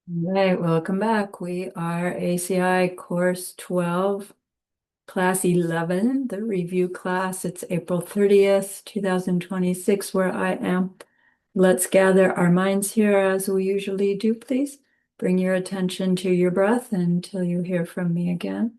All right, welcome back. We are ACI Course 12, Class 11, the review class. It's April 30th, 2026, where I am. Let's gather our minds here as we usually do, please. Bring your attention to your breath until you hear from me again.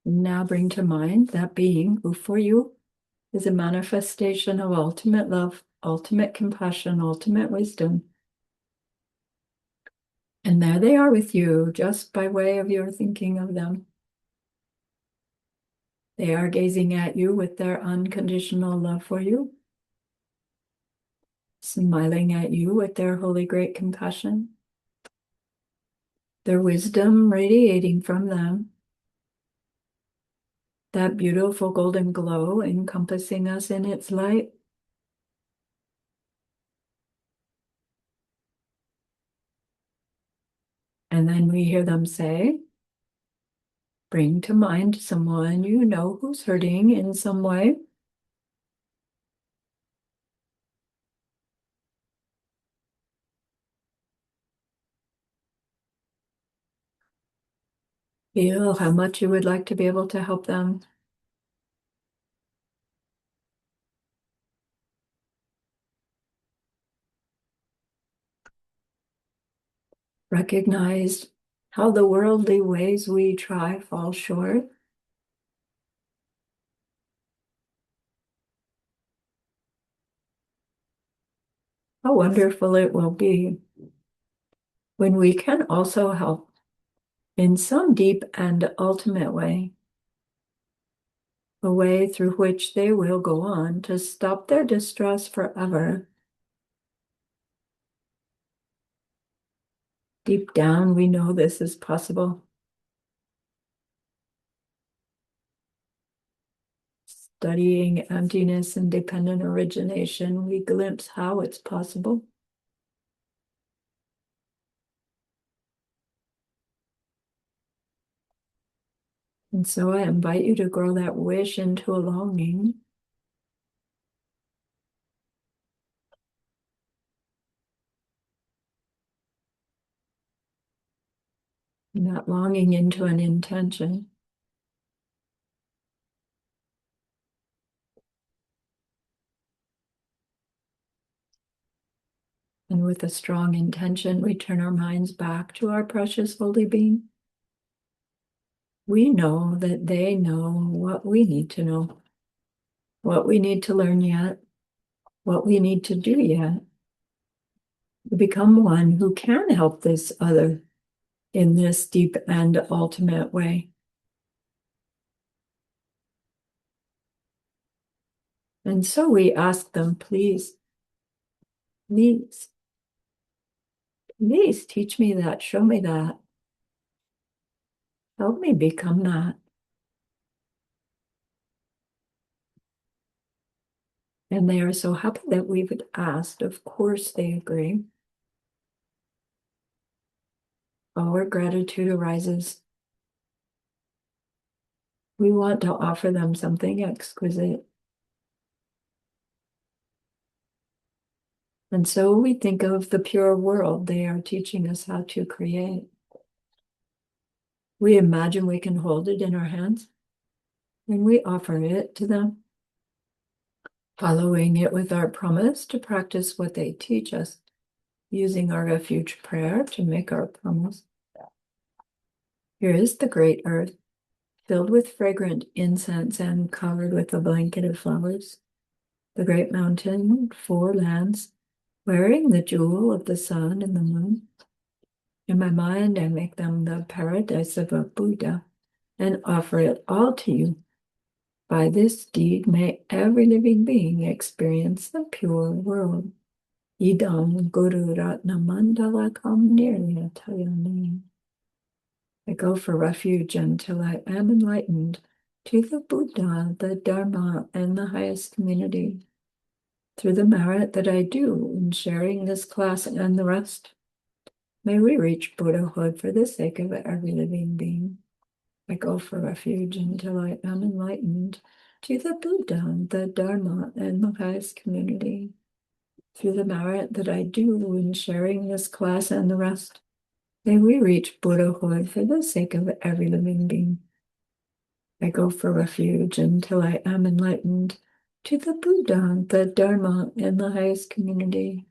Now bring to mind that being who for you is a manifestation of ultimate love, ultimate compassion, ultimate wisdom. And there they are with you, just by way of your thinking of them. They are gazing at you with their unconditional love for you, smiling at you with their holy great compassion, their wisdom radiating from them, that beautiful golden glow encompassing us in its light. And then we hear them say, bring to mind someone you know who's hurting in some way. Feel how much you would like to be able to help them. Recognize how the worldly ways we try fall short. How wonderful it will be when we can also help in some deep and ultimate way, a way through which they will go on to stop their distress forever. Deep down, we know this is possible. Studying emptiness and dependent origination, we glimpse how it's possible. And so I invite you to grow that wish into a longing. And that longing into an intention. And with a strong intention, we turn our minds back to our precious holy being. We know that they know what we need to know, what we need to learn yet, what we need to do yet, to become one who can help this other in this deep and ultimate way. And so we ask them, please, please, please teach me that, show me that, help me become that. And they are so happy that we've asked. Of course, they agree. Our gratitude arises. We want to offer them something exquisite. And so we think of the pure world they are teaching us how to create. We imagine we can hold it in our hands and we offer it to them, following it with our promise to practice what they teach us. using our refuge prayer to make our promise. Here is the great earth, filled with fragrant incense and covered with a blanket of flowers. The great mountain, 4 lands, wearing the jewel of the sun and the moon. In my mind, I make them the paradise of a Buddha and offer it all to you. By this deed, may every living being experience the pure world. Idam Guru Ratna Mandala Kam Nirnyatayani. I go for refuge until I am enlightened to the Buddha, the Dharma, and the highest community. Through the merit that I do in sharing this class and the rest, may we reach Buddhahood for the sake of every living being. I go for refuge until I am enlightened to the Buddha, the Dharma, and the highest community. Through the merit that I do in sharing this class and the rest, may we reach Buddhahood for the sake of every living being. I go for refuge until I am enlightened to the Buddha, the Dharma, and the highest community.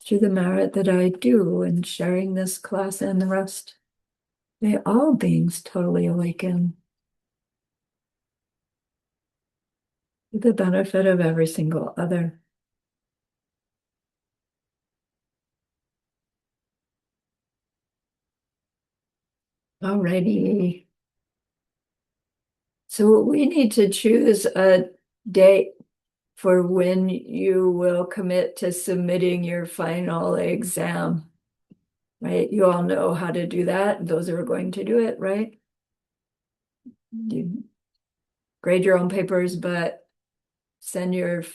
Through the merit that I do in sharing this class and the rest, may all beings totally awaken to the benefit of every single other. Alrighty. So we need to choose a date for when you will commit to submitting your final exam, right? You all know how to do that. Those who are going to do it, right? You grade your own papers, but send your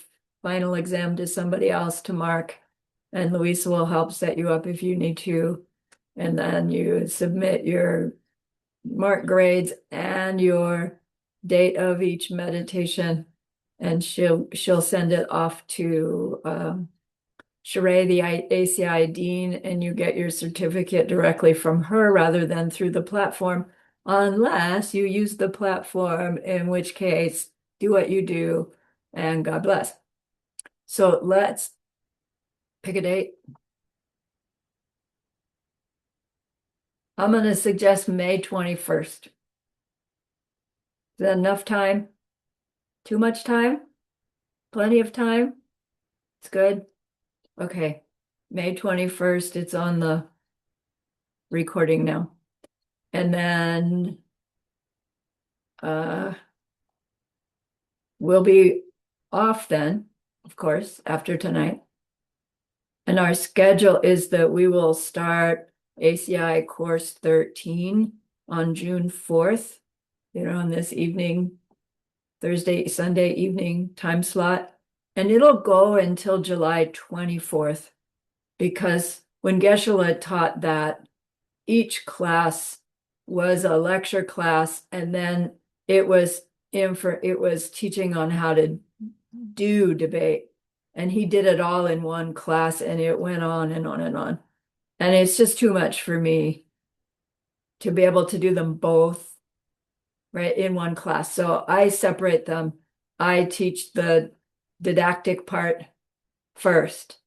final exam to somebody else to mark, and Louisa will help set you up if you need to. And then you submit your mark grades and your date of each meditation, and she'll send it off to Sheree, the ACI dean, and you get your certificate directly from her rather than through the platform, unless you use the platform, in which case, do what you do, and God bless. So let's pick a date. I'm going to suggest May 21st. Is that enough time? Too much time? Plenty of time? It's good. Okay. May 21st, it's on the recording now. And then we'll be off then, of course, after tonight. And our schedule is that we will start ACI course 13 on June 4th, on this evening, Thursday, Sunday evening time slot. And it'll go until July 24th, because when Geshe-la taught that, each class was a lecture class, and then it was teaching on how to do debate. And he did it all in one class, and it went on and on and on. And it's just too much for me to be able to do them both, right, in one class. So I separate them. I teach the didactic part first,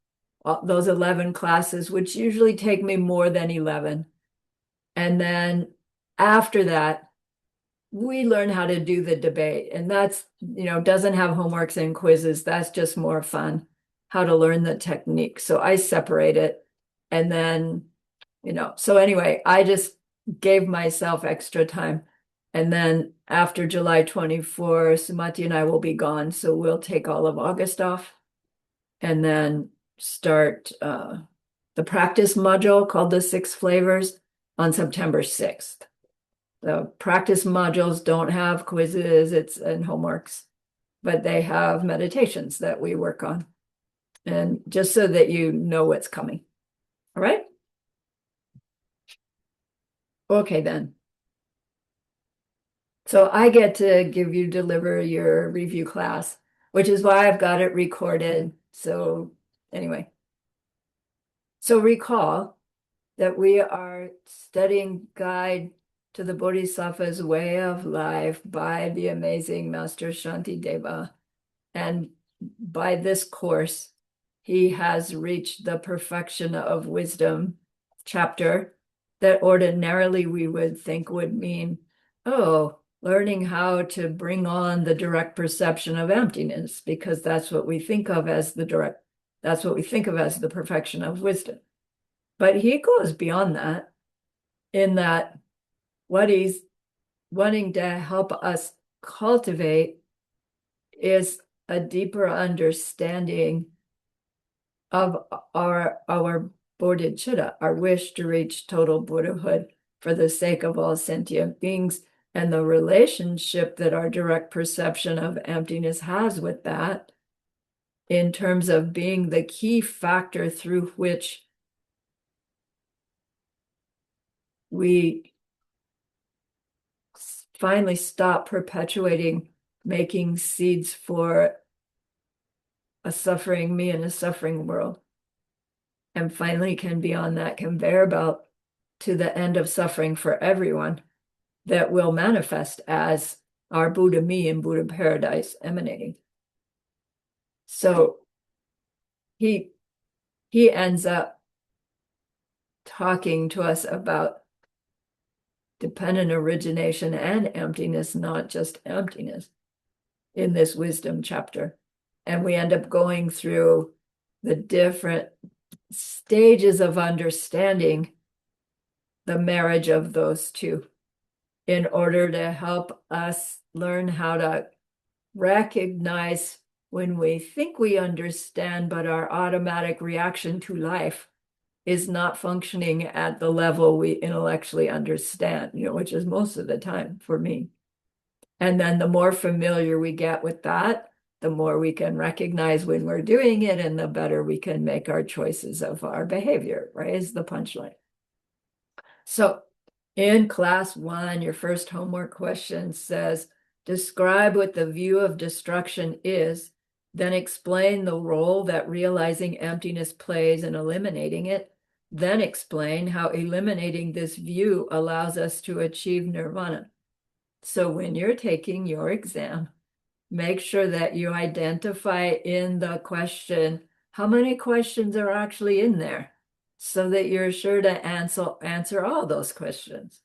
those 11 classes, which usually take me more than 11. And then after that, we learn how to do the debate. And that's, doesn't have homeworks and quizzes. That's just more fun, how to learn the technique. So I separate it. And then, so anyway, I just gave myself extra time. And then after July 24, Sumati and I will be gone. So we'll take all of August off and then start the practice module called the 6 flavors on September 6th. The practice modules don't have quizzes and homeworks, but they have meditations that we work on. And just so that you know what's coming. All right? Okay, then. So I get to deliver your review class, which is why I've got it recorded. So anyway. So recall that we are studying Guide to the Bodhisattva's Way of Life by the amazing Master Shantideva. And by this course, he has reached the perfection of wisdom chapter that ordinarily we would think would mean, oh, learning how to bring on the direct perception of emptiness, because that's what we think of as that's what we think of as the perfection of wisdom. But he goes beyond that, in that what he's wanting to help us cultivate is a deeper understanding of our bodhicitta, our wish to reach total Buddhahood for the sake of all sentient beings, and the relationship that our direct perception of emptiness has with that, in terms of being the key factor through which we finally stop perpetuating making seeds for a suffering me and a suffering world, and finally can be on that conveyor belt to the end of suffering for everyone that will manifest as our Buddha me and Buddha paradise emanating. So he ends up talking to us about dependent origination and emptiness, not just emptiness, in this wisdom chapter. And we end up going through the different stages of understanding the marriage of those two in order to help us learn how to recognize when we think we understand, but our automatic reaction to life is not functioning at the level we intellectually understand, which is most of the time for me. And then the more familiar we get with that, the more we can recognize when we're doing it, and the better we can make our choices of our behavior, right? Is the punchline. So in class 1, your first homework question says, describe what the view of destruction is, then explain the role that realizing emptiness plays in eliminating it, then explain how eliminating this view allows us to achieve nirvana. So when you're taking your exam, make sure that you identify in the question how many questions are actually in there, so that you're sure to answer all those questions.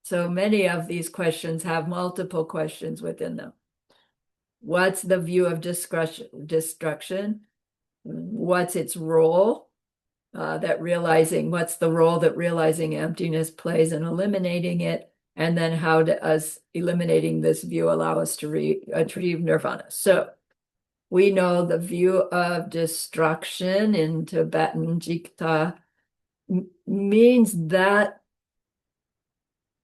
So many of these questions have multiple questions within them. What's the view of destruction? What's its role? What's the role that realizing emptiness plays in eliminating it? And then how does eliminating this view allow us to achieve nirvana? So we know the view of destruction in Tibetan jikta means that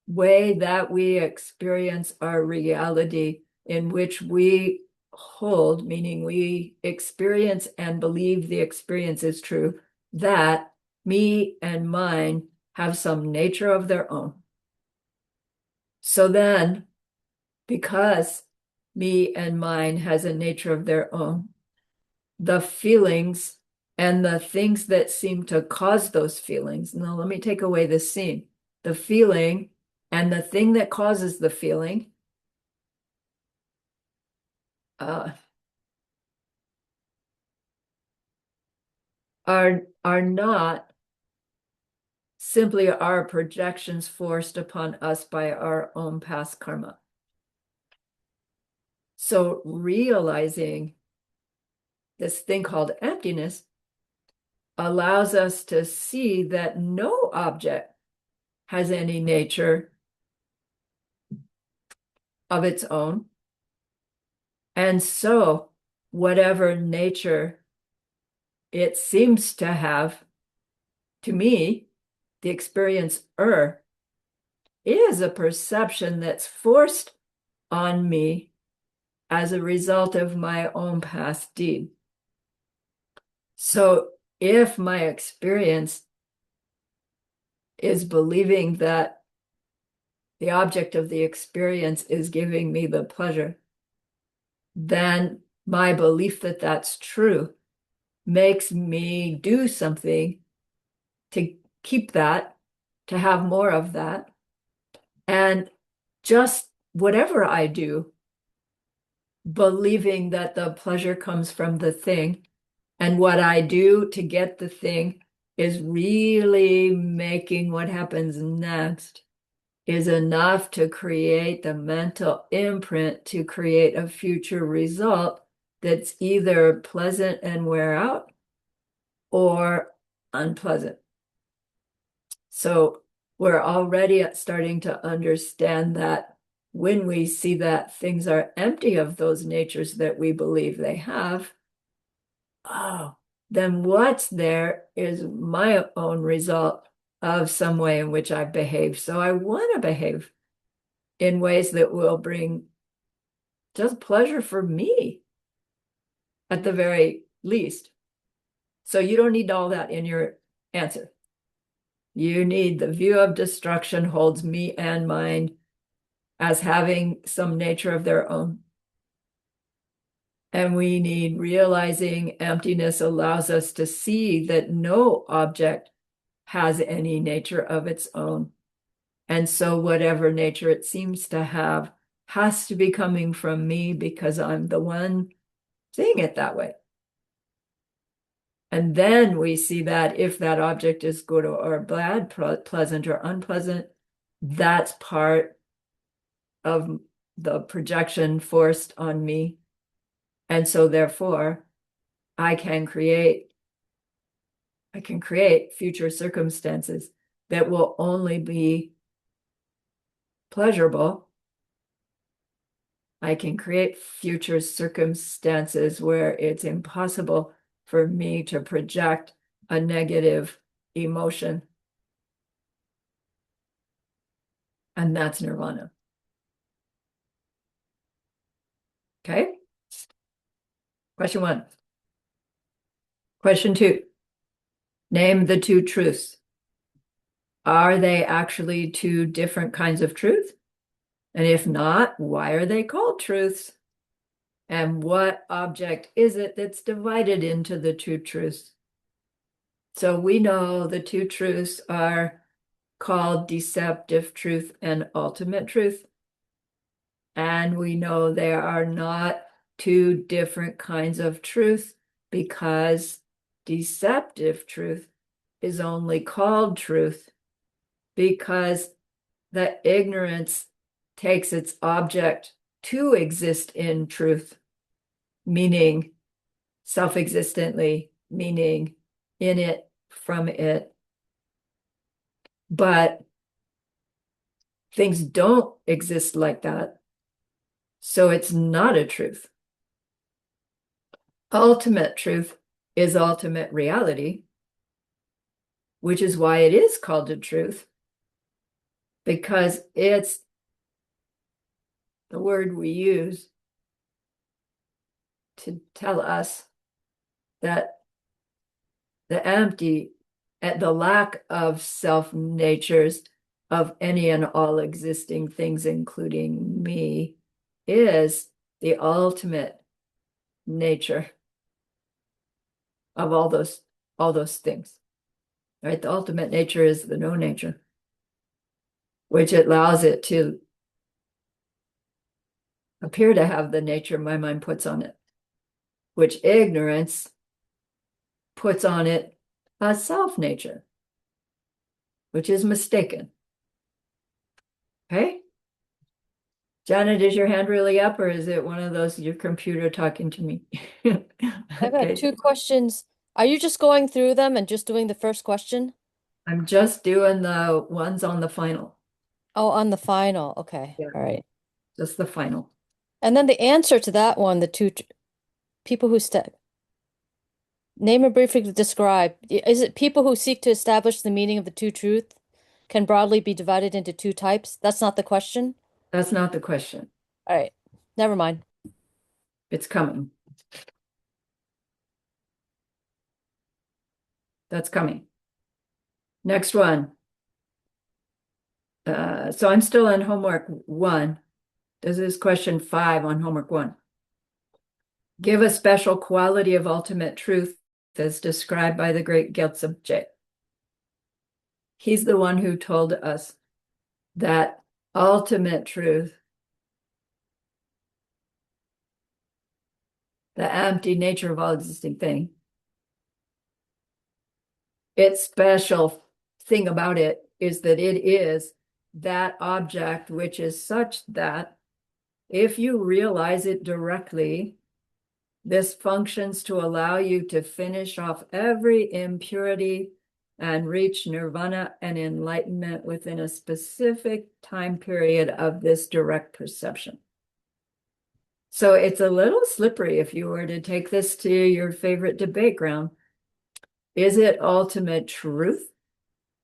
way that we experience our reality, in which we hold, meaning we experience and believe the experience is true, that me and mine have some nature of their own. So then, because me and mine has a nature of their own, the feelings and the things that seem to cause those feelings. Now, let me take away the scene. The feeling and the thing that causes the feeling are not simply our projections forced upon us by our own past karma. So realizing this thing called emptiness allows us to see that no object has any nature of its own. And so whatever nature it seems to have, to me, the experiencer, is a perception that's forced on me as a result of my own past deed. So if my experience is believing that the object of the experience is giving me the pleasure, then my belief that that's true makes me do something to keep that, to have more of that. And just whatever I do, believing that the pleasure comes from the thing, And what I do to get the thing is really making what happens next is enough to create the mental imprint to create a future result that's either pleasant and wear out or unpleasant. So we're already starting to understand that when we see that things are empty of those natures that we believe they have, oh, then what's there is my own result of some way in which I behave. So I want to behave in ways that will bring just pleasure for me at the very least. So you don't need all that in your answer. You need the view of destruction holds me and mine as having some nature of their own. And we need realizing emptiness allows us to see that no object has any nature of its own. And so whatever nature it seems to have has to be coming from me because I'm the one seeing it that way. And then we see that if that object is good or bad, pleasant or unpleasant, that's part of the projection forced on me. And so therefore, I can create future circumstances that will only be pleasurable. I can create future circumstances where it's impossible for me to project a negative emotion. And that's nirvana. Okay? Question 1. Question 2. Name the two truths. Are they actually two different kinds of truth? And if not, why are they called truths? And what object is it that's divided into the two truths? So we know the two truths are called deceptive truth and ultimate truth. And we know there are not two different kinds of truth because deceptive truth is only called truth because the ignorance takes its object to exist in truth, meaning self-existently, meaning in it, from it. But things don't exist like that. So it's not a truth. Ultimate truth is ultimate reality, which is why it is called a truth, because it's the word we use to tell us that the empty, the lack of self natures of any and all existing things, including me, is the ultimate nature of all those things. Right? The ultimate nature is the no nature, which allows it to appear to have the nature my mind puts on it, which ignorance puts on it a self nature, which is mistaken. Okay? Janet, is your hand really up or is it one of those, your computer talking to me? I've got Okay. two questions. Are you just going through them and just doing the first question? I'm just doing the ones on the final. Oh, on the final. Okay. Yeah, All right. just the final. And then the answer to that one, the two people who step name and briefly describe. Is it people who seek to establish the meaning of the two truths can broadly be divided into two types? That's not the question. That's not the question. All right. Never mind. It's coming. That's coming. Next one. So I'm still on homework 1. This is question 5 on homework 1. Give a special quality of ultimate truth as described by the great Gyaltsab. He's the one who told us that ultimate truth, the empty nature of all existing thing, its special thing about it is that it is that object which is such that if you realize it directly, this functions to allow you to finish off every impurity and reach nirvana and enlightenment within a specific time period of this direct perception. So it's a little slippery if you were to take this to your favorite debate ground. Is it ultimate truth?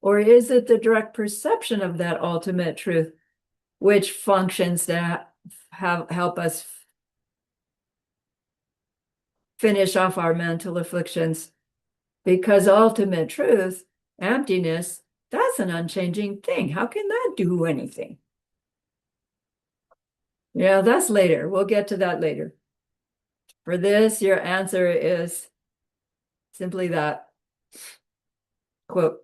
Or is it the direct perception of that ultimate truth, which functions to help us finish off our mental afflictions? Because ultimate truth, emptiness, that's an unchanging thing. How can that do anything? Yeah, that's later. We'll get to that later. For this, your answer is simply that. Quote.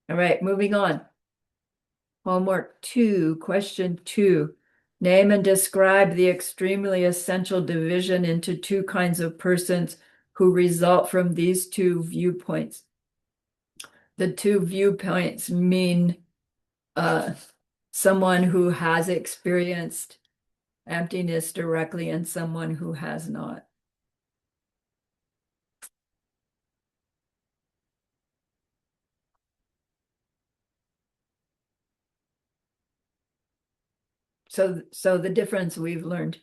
All right, moving on. Homework 2, question 2. Name and describe the extremely essential division into two kinds of persons who result from these two viewpoints. The two viewpoints mean someone who has experienced emptiness directly and someone who has not. So the difference we've learned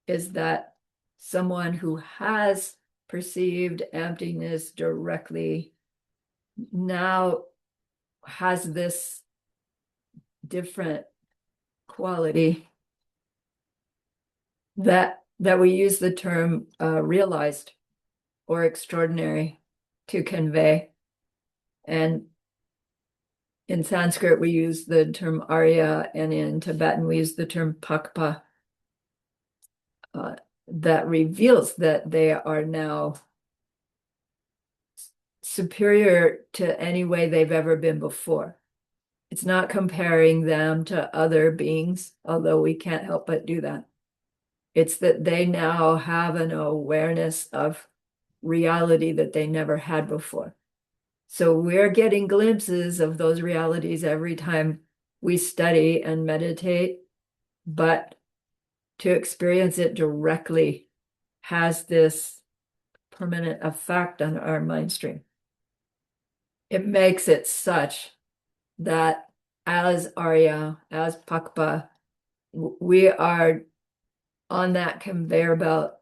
is that someone who has perceived emptiness directly now has this different quality that we use the term realized or extraordinary to convey. And in Sanskrit, we use the term Arya, and in Tibetan, we use the term Pakpa. That reveals that they are now superior to any way they've ever been before. It's not comparing them to other beings, although we can't help but do that. It's that they now have an awareness of reality that they never had before. So we're getting glimpses of those realities every time we study and meditate, but to experience it directly has this permanent effect on our mind stream. It makes it such that as Arya, as Pakpa, we are on that conveyor belt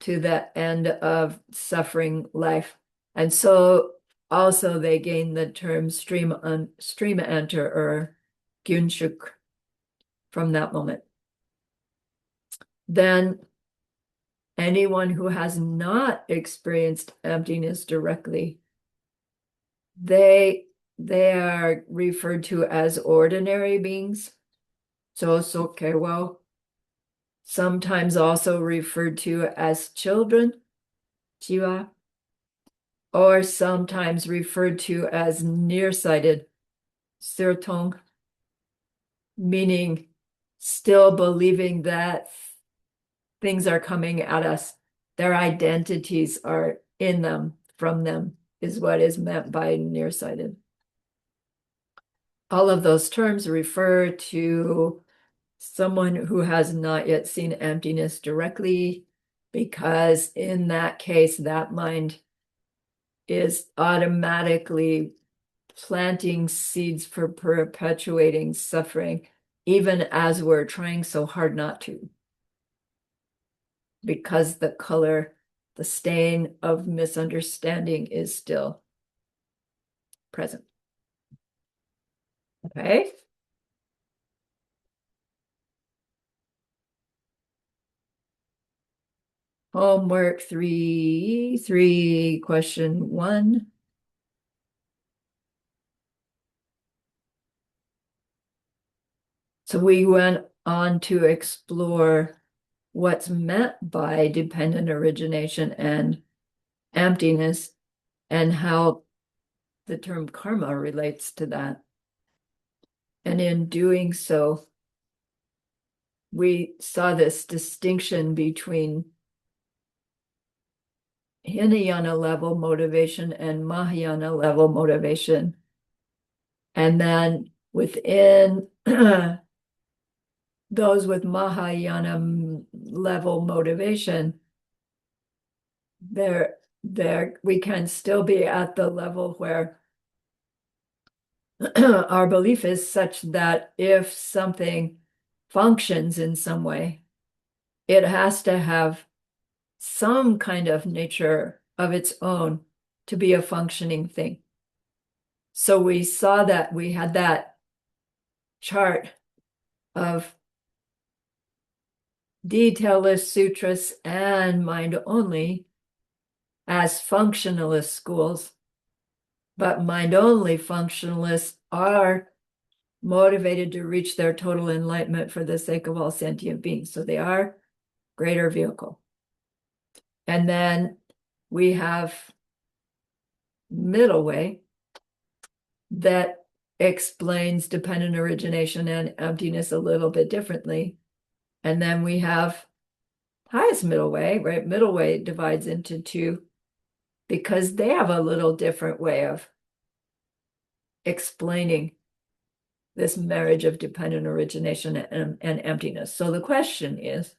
to the end of suffering life. And so also they gain the term stream enter or gyunshuk from that moment. Then anyone who has not experienced emptiness directly, they are referred to as ordinary beings. So sokewo, sometimes also referred to as children, jiwa, or sometimes referred to as nearsighted, sirtong, meaning still believing that things are coming at us. Their identities are in them, from them, is what is meant by nearsighted. All of those terms refer to someone who has not yet seen emptiness directly, because in that case, that mind is automatically planting seeds for perpetuating suffering, even as we're trying so hard not to. Because the color, the stain of misunderstanding is still present. Okay. Homework 3, question 1. So we went on to explore what's meant by dependent origination and emptiness and how the term karma relates to that. And in doing so, we saw this distinction between Hinayana level motivation and Mahayana level motivation. And then within those with Mahayana level motivation, we can still be at the level where our belief is such that if something functions in some way, it has to have some kind of nature of its own to be a functioning thing. So we saw that we had that chart of detailless sutras and mind only as functionalist schools, but mind only functionalists are motivated to reach their total enlightenment for the sake of all sentient beings. So they are greater vehicle. And then we have middle way that explains dependent origination and emptiness a little bit differently. And then we have highest middle way, right? Middle way divides into two because they have a little different way of explaining this marriage of dependent origination and emptiness. So the question is,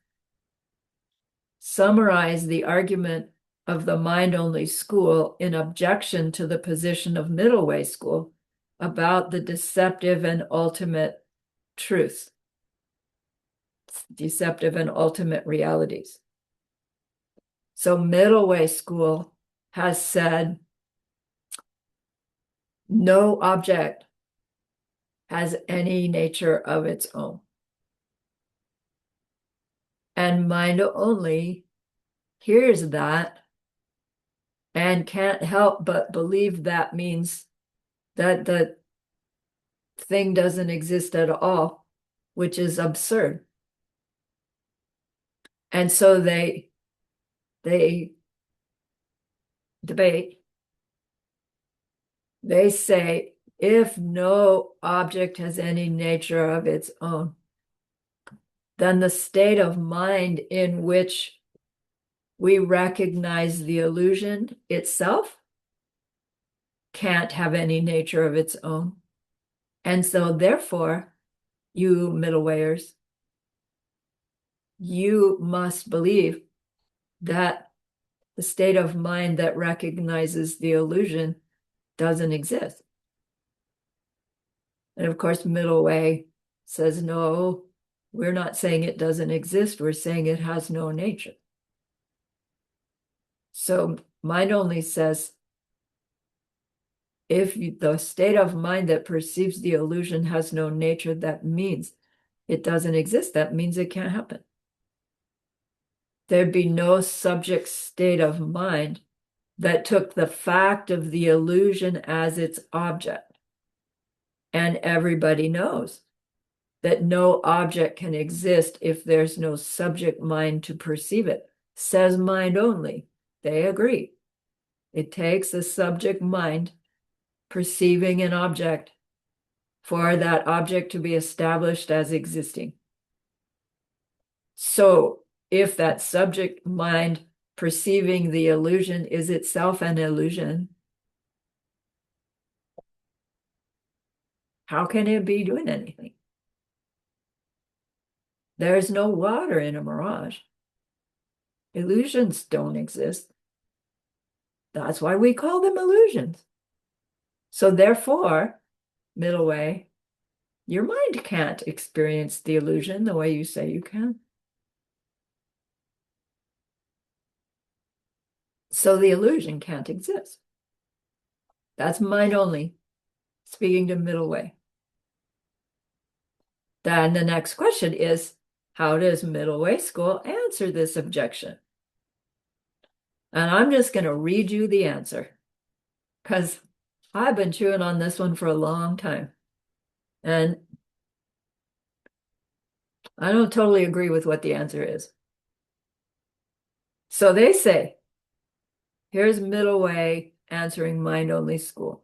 summarize the argument of the mind-only school in objection to the position of middle way school about the deceptive and ultimate truths, deceptive and ultimate realities. So middle way school has said no object has any nature of its own. And mind only hears that and can't help but believe that means that the thing doesn't exist at all, which is absurd. And so they debate. They say, if no object has any nature of its own, then the state of mind in which we recognize the illusion itself can't have any nature of its own. And so therefore, you middle wayers, you must believe that the state of mind that recognizes the illusion doesn't exist. And of course, middle way says, no, we're not saying it doesn't exist. We're saying it has no nature. So mind only says, if the state of mind that perceives the illusion has no nature, that means it doesn't exist. That means it can't happen. There'd be no subject state of mind that took the fact of the illusion as its object. And everybody knows that no object can exist if there's no subject mind to perceive it. Says mind only. They agree. It takes a subject mind perceiving an object for that object to be established as existing. So if that subject mind perceiving the illusion is itself an illusion, how can it be doing anything? There's no water in a mirage. Illusions don't exist. That's why we call them illusions. So therefore, middle way, your mind can't experience the illusion the way you say you can. So the illusion can't exist. That's mind only, speaking to middle way. Then the next question is, how does middle way school answer this objection? And I'm just going to read you the answer because I've been chewing on this one for a long time. And I don't totally agree with what the answer is. So they say, here's middle way answering mind only school.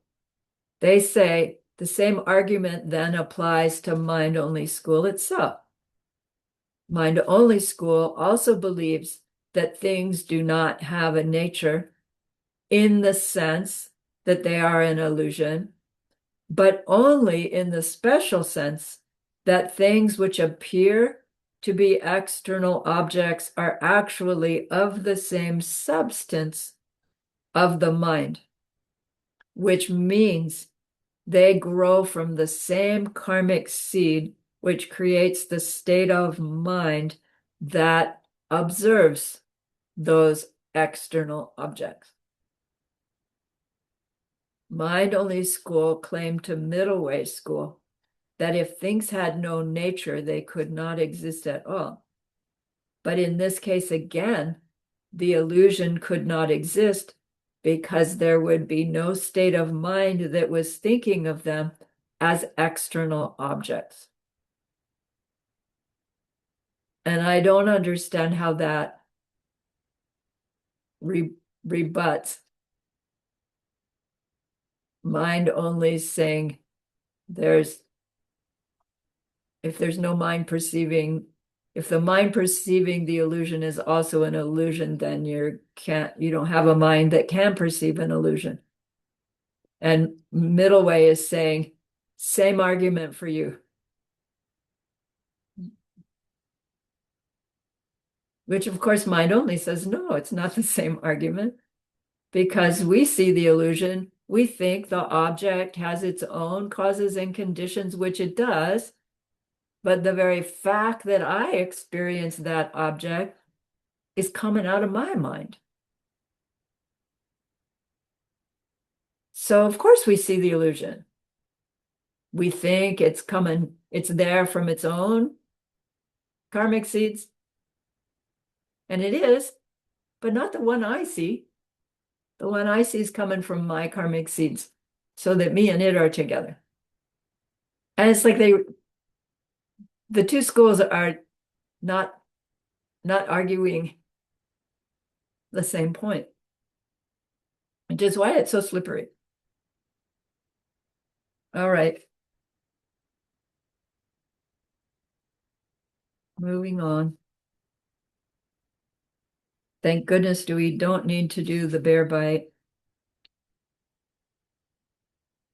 They say the same argument then applies to mind only school itself. Mind only school also believes that things do not have a nature in the sense that they are an illusion, but only in the special sense that things which appear to be external objects are actually of the same substance of the mind, which means they grow from the same karmic seed, which creates the state of mind that observes those external objects. Mind-only school claimed to middle way school that if things had no nature, they could not exist at all. But in this case, again, the illusion could not exist because there would be no state of mind that was thinking of them as external objects. And I don't understand how that rebuts mind only saying if there's no mind perceiving, if the mind perceiving the illusion is also an illusion, then you don't have a mind that can perceive an illusion. And middle way is saying, same argument for you. Which of course mind only says, no, it's not the same argument. Because we see the illusion, we think the object has its own causes and conditions, which it does. But the very fact that I experience that object is coming out of my mind. So of course we see the illusion. We think it's there from its own karmic seeds. And it is, but not the one I see. The one I see is coming from my karmic seeds, so that me and it are together. And it's like the two schools are not arguing the same point, which is why it's so slippery. All right. Moving on. Thank goodness we don't need to do the bear bite.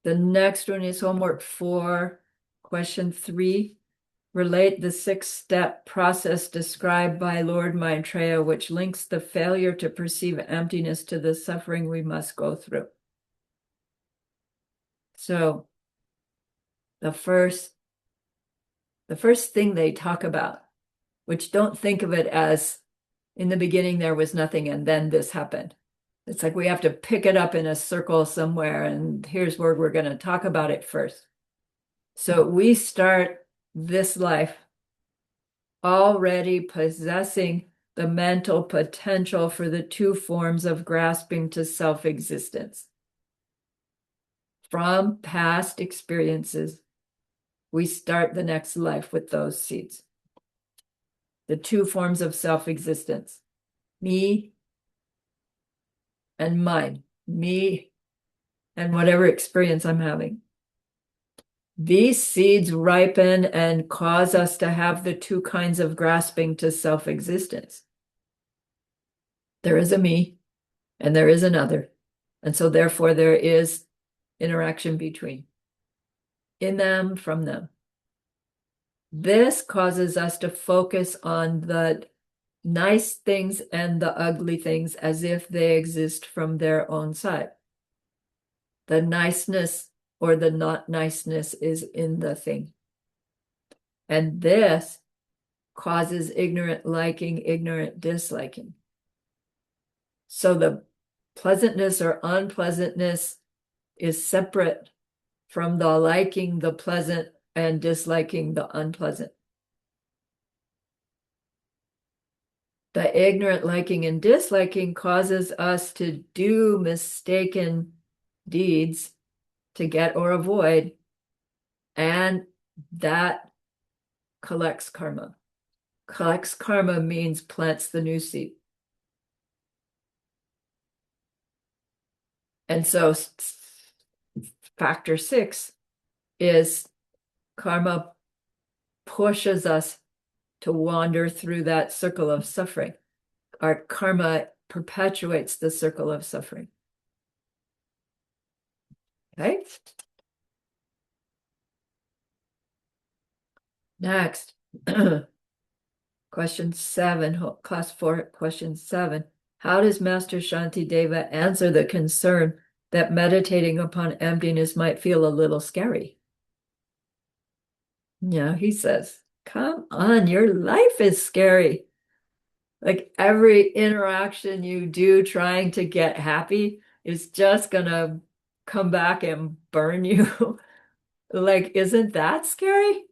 The next one is homework 4, question 3. Relate the 6-step process described by Lord Maitreya, which links the failure to perceive emptiness to the suffering we must go through. So the first thing they talk about, which don't think of it as in the beginning there was nothing and then this happened. It's like we have to pick it up in a circle somewhere, and here's where we're going to talk about it first. So we start this life already possessing the mental potential for the 2 forms of grasping to self-existence. From past experiences, we start the next life with those seeds. The 2 forms of self-existence, me and mine, me and whatever experience I'm having. These seeds ripen and cause us to have the 2 kinds of grasping to self-existence. There is a me and there is another. And so therefore there is interaction between, in them, from them. This causes us to focus on the nice things and the ugly things as if they exist from their own side. The niceness or the not niceness is in the thing. And this causes ignorant liking, ignorant disliking. So the pleasantness or unpleasantness is separate from the liking the pleasant and disliking the unpleasant. The ignorant liking and disliking causes us to do mistaken deeds to get or avoid, and that collects karma. Collects karma means plants the new seed. And so factor 6 is karma pushes us to wander through that circle of suffering. our karma perpetuates the circle of suffering. Okay? Next. Question 7, class 4, question 7. How does Master Shantideva answer the concern that meditating upon emptiness might feel a little scary? Yeah, he says, come on, your life is scary. Like every interaction you do trying to get happy is just gonna come back and burn you. Like, isn't that scary?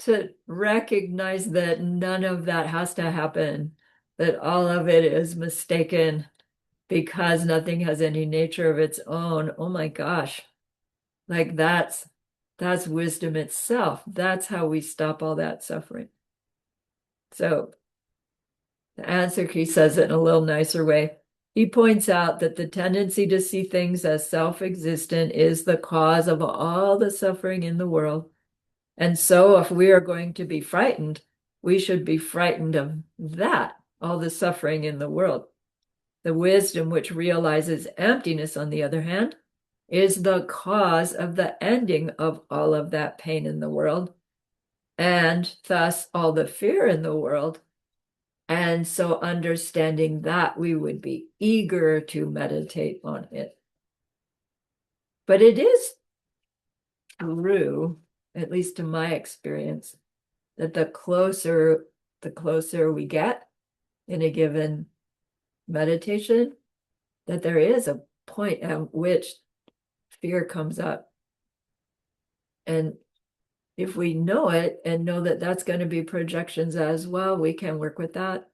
To recognize that none of that has to happen, that all of it is mistaken because nothing has any nature of its own. Oh my gosh. Like that's wisdom itself. That's how we stop all that suffering. So the answer, he says it in a little nicer way. He points out that the tendency to see things as self-existent is the cause of all the suffering in the world. And so if we are going to be frightened, we should be frightened of that, all the suffering in the world. The wisdom which realizes emptiness, on the other hand, is the cause of the ending of all of that pain in the world, and thus all the fear in the world. And so understanding that, we would be eager to meditate on it. But it is true, at least to my experience, that the closer we get in a given meditation, that there is a point at which fear comes up. And if we know it and know that that's going to be projections as well, we can work with that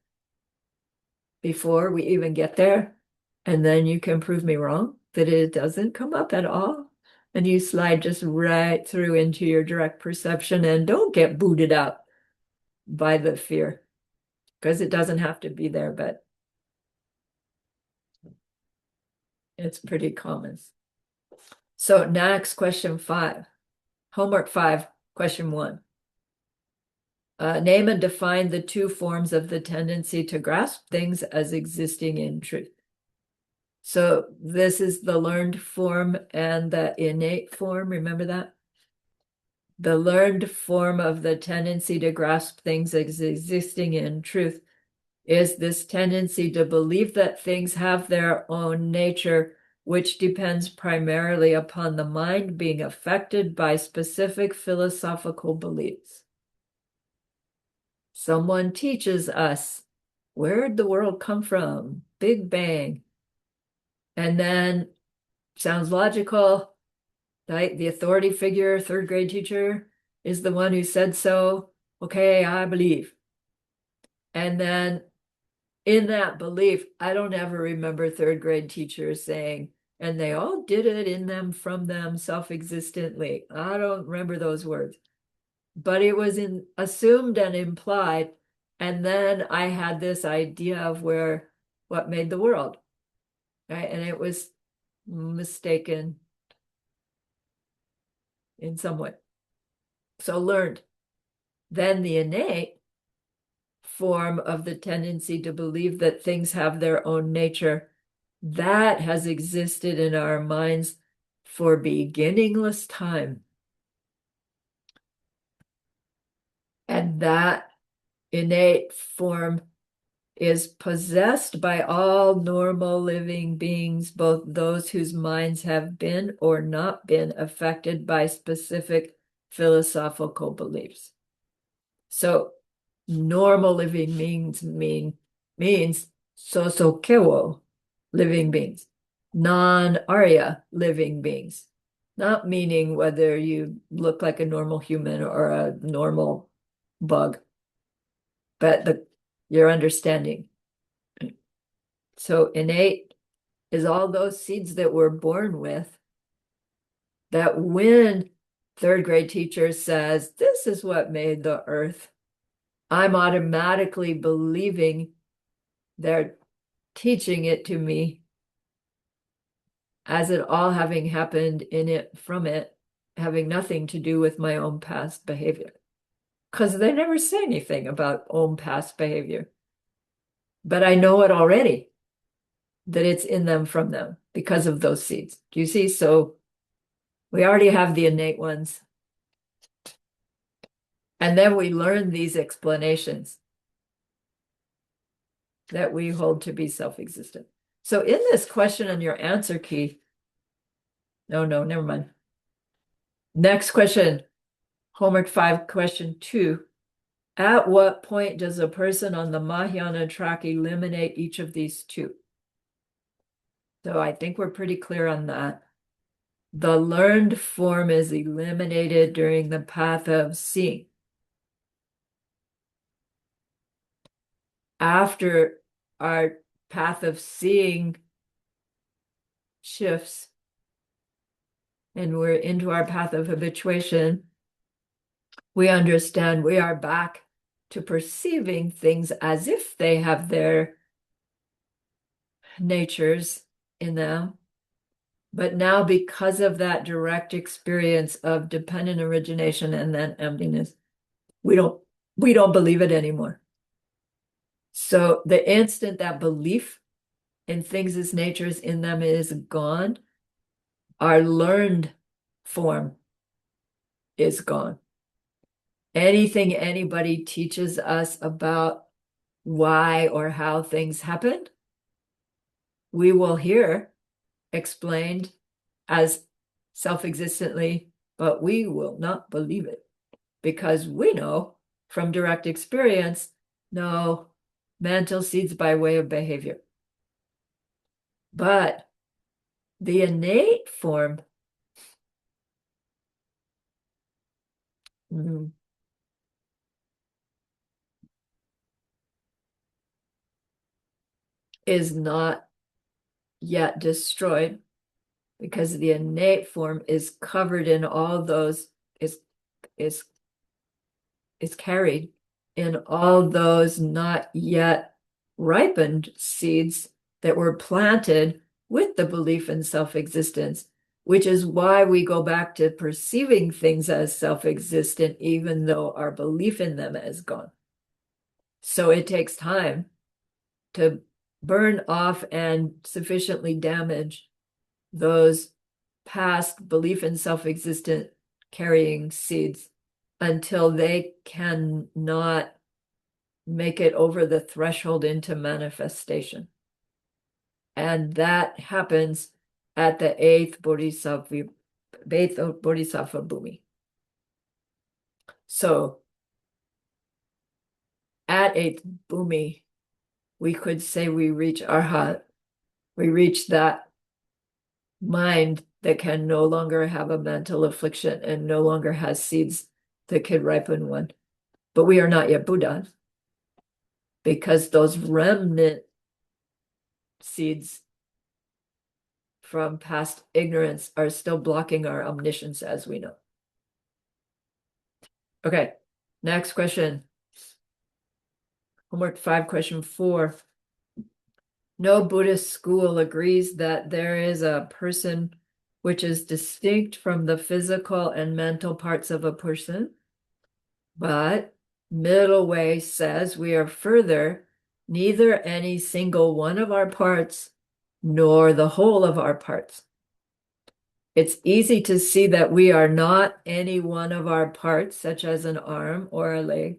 before we even get there. And then you can prove me wrong that it doesn't come up at all. And you slide just right through into your direct perception and don't get booted out by the fear, because it doesn't have to be there, but it's pretty common. So next, question 5. Homework 5, question 1. Name and define the two forms of the tendency to grasp things as existing in truth. So this is the learned form and the innate form. Remember that? The learned form of the tendency to grasp things as existing in truth is this tendency to believe that things have their own nature, which depends primarily upon the mind being affected by specific philosophical beliefs. Someone teaches us, where'd the world come from? Big Bang. And then sounds logical, right? The authority figure, third grade teacher, is the one who said so. Okay, I believe. And then in that belief, I don't ever remember third grade teachers saying, and they all did it in them, from them, self-existently. I don't remember those words, but it was assumed and implied. And then I had this idea of what made the world, right? And it was mistaken in some way. So learned. Then the innate form of the tendency to believe that things have their own nature, that has existed in our minds for beginningless time. And that innate form is possessed by all normal living beings, both those whose minds have been or not been affected by specific philosophical beliefs. So normal living beings means sosokewo living beings, non-Arya living beings, not meaning whether you look like a normal human or a normal bug, but your understanding. So innate is all those seeds that we're born with, that when third grade teacher says, this is what made the earth, I'm automatically believing they're teaching it to me as it all having happened in it, from it, having nothing to do with my own past behavior. Because they never say anything about own past behavior. but I know it already, that it's in them from them because of those seeds. Do you see? So we already have the innate ones. And then we learn these explanations that we hold to be self-existent. So in this question and your answer key, no, never mind. Next question, homework 5, question 2. At what point does a person on the Mahayana track eliminate each of these two? So I think we're pretty clear on that. The learned form is eliminated during the path of seeing. After our path of seeing shifts and we're into our path of habituation, we understand we are back to perceiving things as if they have their natures in them. But now, because of that direct experience of dependent origination and then emptiness, we don't believe it anymore. So the instant that belief in things as natures in them is gone, our learned form is gone. Anything anybody teaches us about why or how things happened, we will hear explained as self-existently, but we will not believe it because we know from direct experience, no, mental seeds by way of behavior. But the innate form is not yet destroyed because the innate form is covered in all those, is carried in all those not yet ripened seeds that were planted with the belief in self-existence, which is why we go back to perceiving things as self-existent, even though our belief in them is gone. So it takes time to burn off and sufficiently damage those past belief in self-existent carrying seeds until they cannot make it over the threshold into manifestation. And that happens at the eighth Bodhisattva Bhumi. So at eighth Bhumi, we could say we reach Arhat. We reach that mind that can no longer have a mental affliction and no longer has seeds that could ripen one. But we are not yet Buddha because those remnant seeds from past ignorance are still blocking our omniscience as we know. Okay, next question. Homework 5, question 4. No Buddhist school agrees that there is a person which is distinct from the physical and mental parts of a person, but Middle Way says we are further neither any single one of our parts nor the whole of our parts. It's easy to see that we are not any one of our parts, such as an arm or a leg.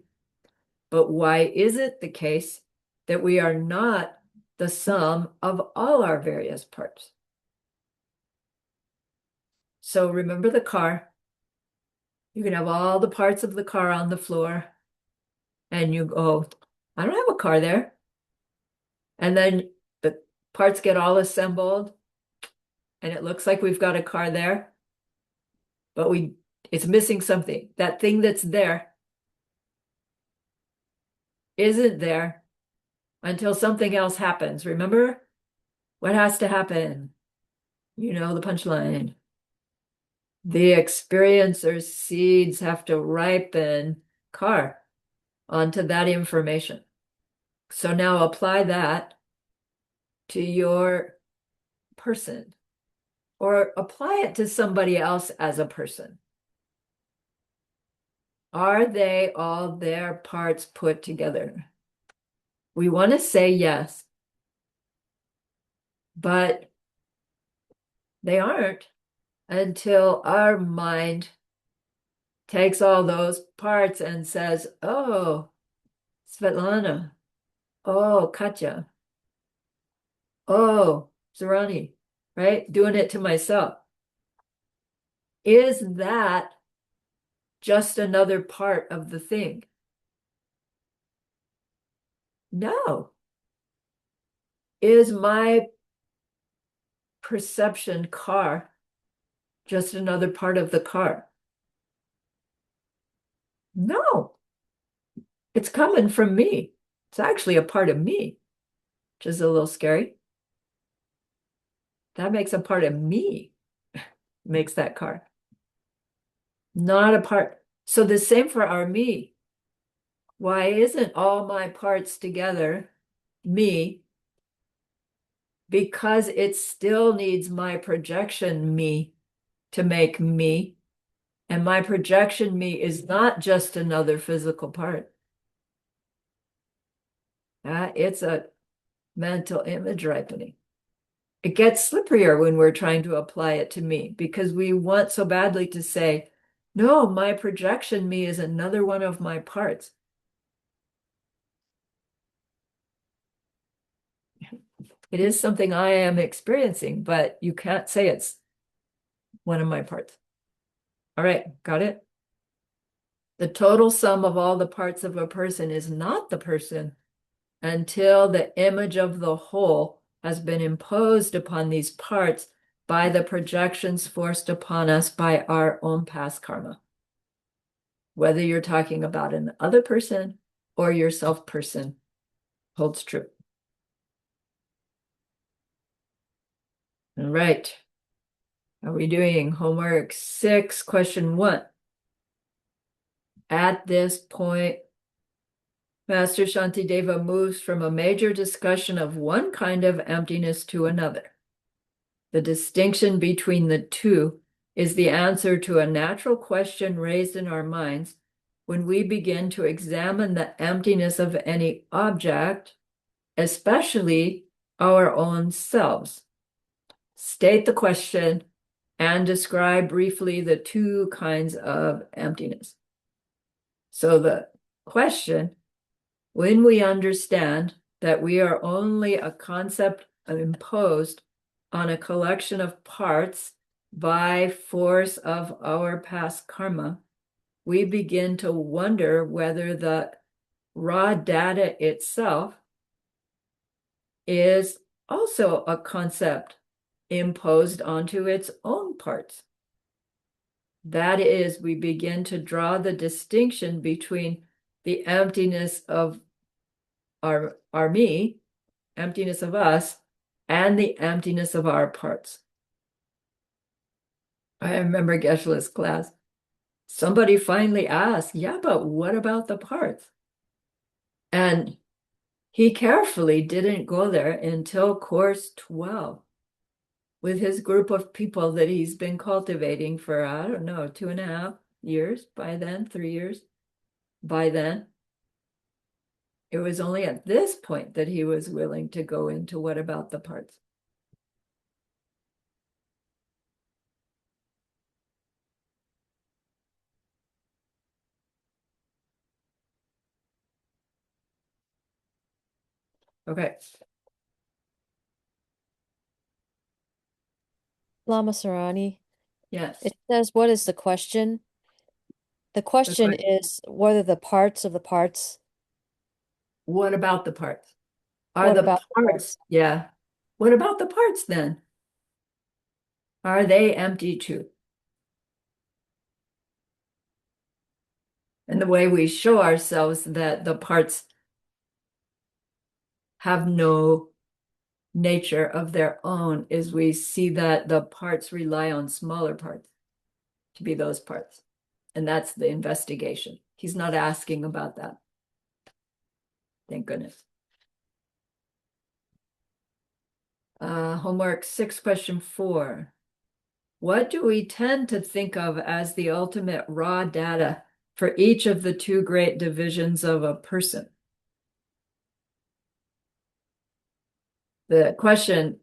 But why is it the case that we are not the sum of all our various parts? So remember the car. You can have all the parts of the car on the floor, and you go, I don't have a car there. And then the parts get all assembled, and it looks like we've got a car there, but it's missing something. That thing that's there isn't there until something else happens. Remember what has to happen? You know the punchline. The experiencer's seeds have to ripen car onto that information. So now apply that to your person or apply it to somebody else as a person. Are they all their parts put together? We want to say yes, but they aren't until our mind takes all those parts and says, oh, Svetlana, oh, Katya, oh, Zarani, right? Doing it to myself. Is that just another part of the thing? No. Is my perception car just another part of the car? No. It's coming from me. It's actually a part of me, which is a little scary. That makes a part of me, makes that car. Not a part. So the same for our me. Why isn't all my parts together me? Because it still needs my projection me to make me. And my projection me is not just another physical part. It's a mental image ripening. It gets slipperier when we're trying to apply it to me because we want so badly to say, no, my projection me is another one of my parts. It is something I am experiencing, but you can't say it's one of my parts. All right, got it? The total sum of all the parts of a person is not the person until the image of the whole has been imposed upon these parts by the projections forced upon us by our own past karma. Whether you're talking about an other person or yourself person holds true. All right. Are we doing homework 6, question 1? At this point, Master Shantideva moves from a major discussion of one kind of emptiness to another. The distinction between the two is the answer to a natural question raised in our minds when we begin to examine the emptiness of any object, especially our own selves. State the question and describe briefly the two kinds of emptiness. So the question, when we understand that we are only a concept imposed on a collection of parts by force of our past karma, we begin to wonder whether the raw data itself is also a concept imposed onto its own parts. That is, we begin to draw the distinction between the emptiness of our me, emptiness of us, and the emptiness of our parts. I remember Geshe-la's class. Somebody finally asked, yeah, but what about the parts? And he carefully didn't go there until course 12 with his group of people that he's been cultivating for, I don't know, 2.5 years by then, 3 years by then. It was only at this point that he was willing to go into what about the parts. Okay. Lama Sarani, Yes. it says, what is the question? The question is whether the parts of the parts. What about the parts? Are What the about the parts? parts? Yeah. What about the parts then? Are they empty too? And the way we show ourselves that the parts have no nature of their own is we see that the parts rely on smaller parts to be those parts. And that's the investigation. He's not asking about that. Thank goodness. Homework 6, question 4. What do we tend to think of as the ultimate raw data for each of the two great divisions of a person? The question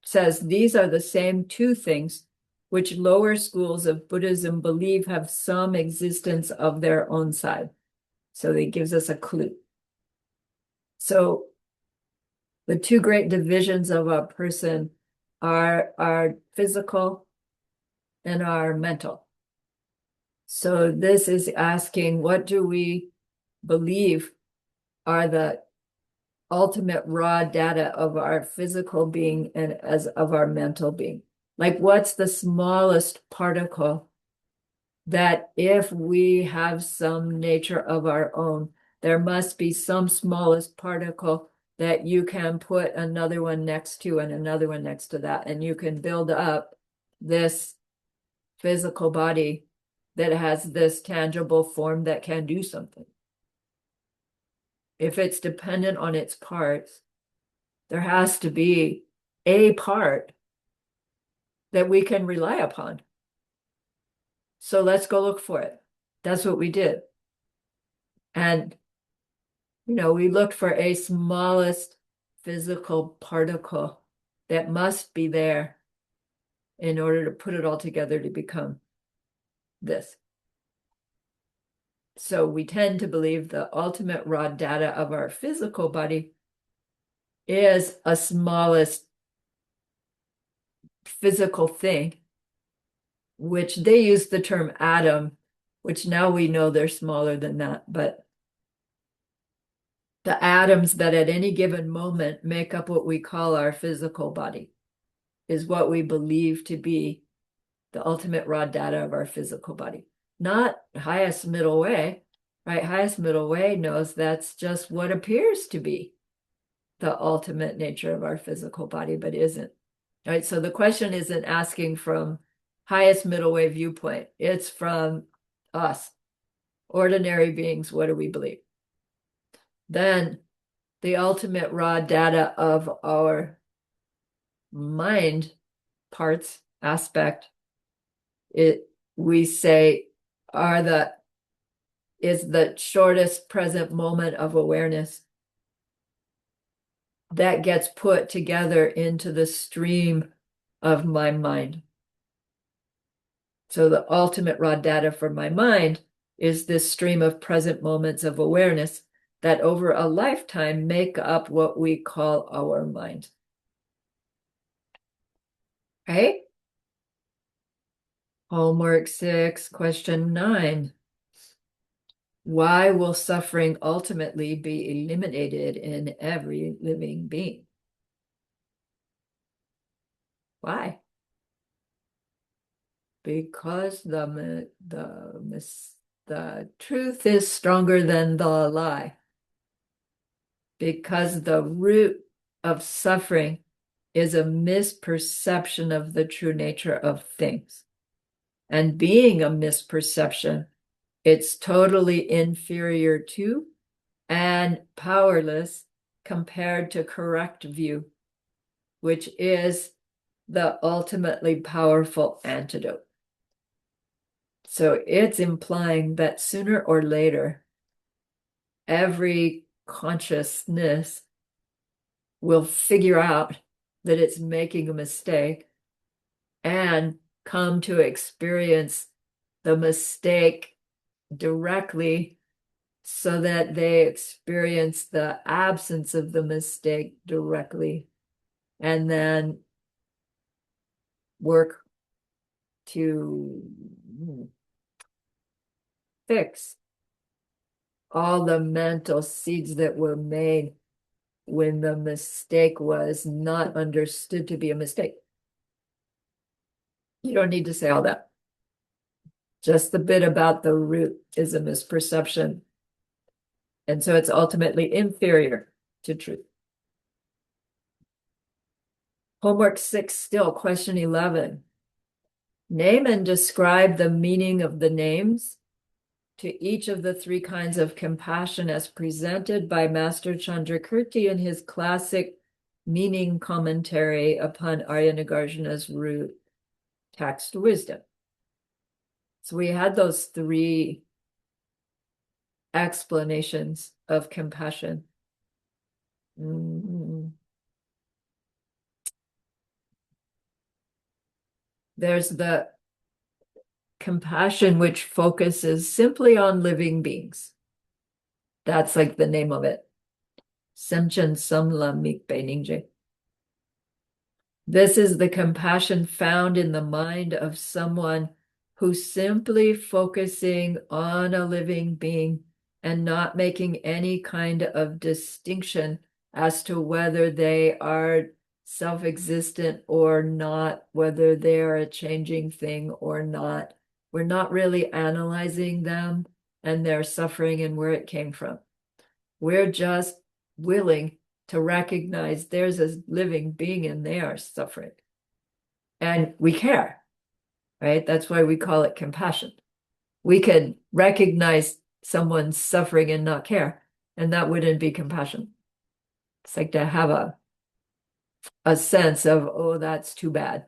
says, these are the same two things which lower schools of Buddhism believe have some existence of their own side. So it gives us a clue. So the two great divisions of a person are our physical and our mental. So this is asking, what do we believe are the ultimate raw data of our physical being and as of our mental being? Like, what's the smallest particle that if we have some nature of our own, there must be some smallest particle that you can put another one next to and another one next to that, and you can build up this physical body that has this tangible form that can do something. If it's dependent on its parts, there has to be a part that we can rely upon. So let's go look for it. That's what we did. And, we looked for a smallest physical particle that must be there in order to put it all together to become this. So we tend to believe the ultimate raw data of our physical body is a smallest physical thing, which they use the term atom, which now we know they're smaller than that, but the atoms that at any given moment make up what we call our physical body is what we believe to be the ultimate raw data of our physical body. Not highest middle way, right? Highest middle way knows that's just what appears to be the ultimate nature of our physical body, but isn't. Right? So the question isn't asking from highest middle way viewpoint. It's from us, ordinary beings. What do we believe? Then the ultimate raw data of our mind parts aspect, we say is the shortest present moment of awareness that gets put together into the stream of my mind. So the ultimate raw data for my mind is this stream of present moments of awareness that over a lifetime make up what we call our mind. Right? Homework 6, question 9. Why will suffering ultimately be eliminated in every living being? Why? Because the truth is stronger than the lie. Because the root of suffering is a misperception of the true nature of things. And being a misperception, it's totally inferior to and powerless compared to correct view, which is the ultimately powerful antidote. So it's implying that sooner or later, every consciousness will figure out that it's making a mistake and come to experience the mistake directly so that they experience the absence of the mistake directly and then work to fix all the mental seeds that were made when the mistake was not understood to be a mistake. You don't need to say all that. Just the bit about the root is a misperception. And so it's ultimately inferior to truth. Homework 6 still, question 11. Name and describe the meaning of the names to each of the three kinds of compassion as presented by Master Chandrakirti in his classic meaning commentary upon Arya Nagarjuna's root text wisdom. So we had those three explanations of compassion. there's the compassion which focuses simply on living beings. That's like the name of it. Semchen Samla Mikpe Ningje. This is the compassion found in the mind of someone who's simply focusing on a living being and not making any kind of distinction as to whether they are self-existent or not, whether they are a changing thing or not. We're not really analyzing them and their suffering and where it came from. We're just willing to recognize there's a living being and they are suffering. And we care, right? That's why we call it compassion. We could recognize someone's suffering and not care, and that wouldn't be compassion. It's like to have a sense of, oh, that's too bad.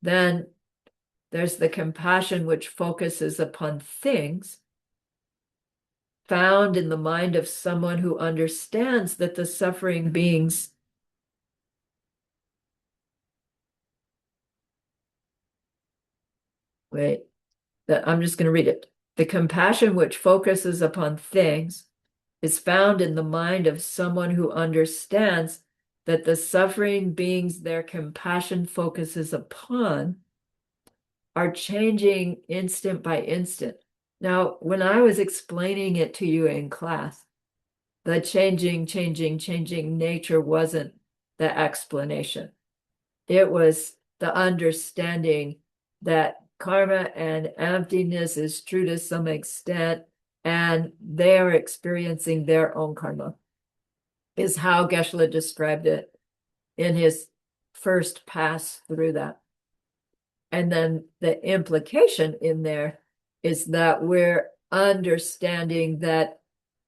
Then there's the compassion which focuses upon things found in the mind of someone who understands that the suffering beings I'm just going to read it. The compassion which focuses upon things is found in the mind of someone who understands that the suffering beings their compassion focuses upon are changing instant by instant. Now, when I was explaining it to you in class, the changing nature wasn't the explanation. It was the understanding that karma and emptiness is true to some extent, and they are experiencing their own karma, is how Geshe-la described it in his first pass through that. And then the implication in there is that we're understanding that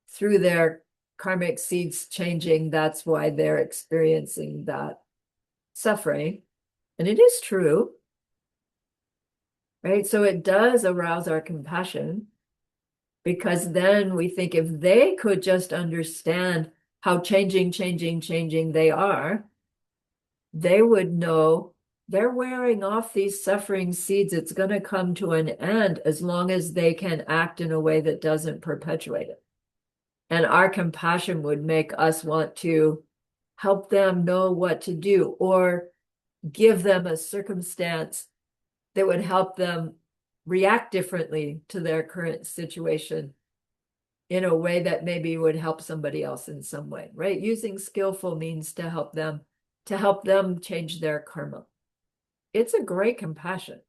through their karmic seeds changing, that's why they're experiencing that suffering. And it is true, right? So it does arouse our compassion, because then we think if they could just understand how changing they are, they would know they're wearing off these suffering seeds. It's going to come to an end as long as they can act in a way that doesn't perpetuate it. And our compassion would make us want to help them know what to do, or give them a circumstance that would help them react differently to their current situation in a way that maybe would help somebody else in some way, right? Using skillful means to help them change their karma. It's a great compassion.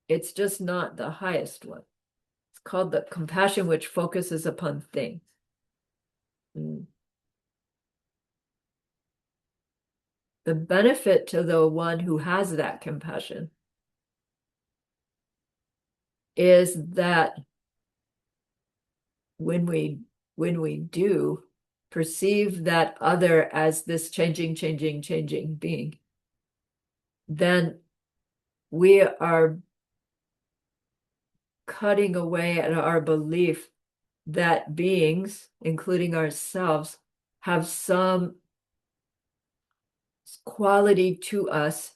It's just not the highest one. It's called the compassion which focuses upon things. The benefit to the one who has that compassion is that when we do perceive that other as this changing being, then we are cutting away at our belief that beings, including ourselves, have some quality to us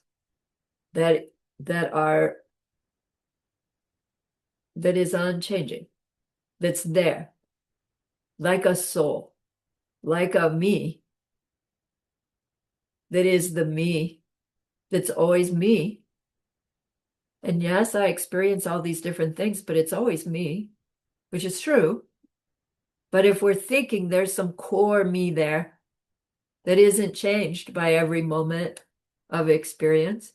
that is unchanging, that's there, like a soul, like a me, that is the me, that's always me. And yes, I experience all these different things, but it's always me, which is true. But if we're thinking there's some core me there that isn't changed by every moment of experience,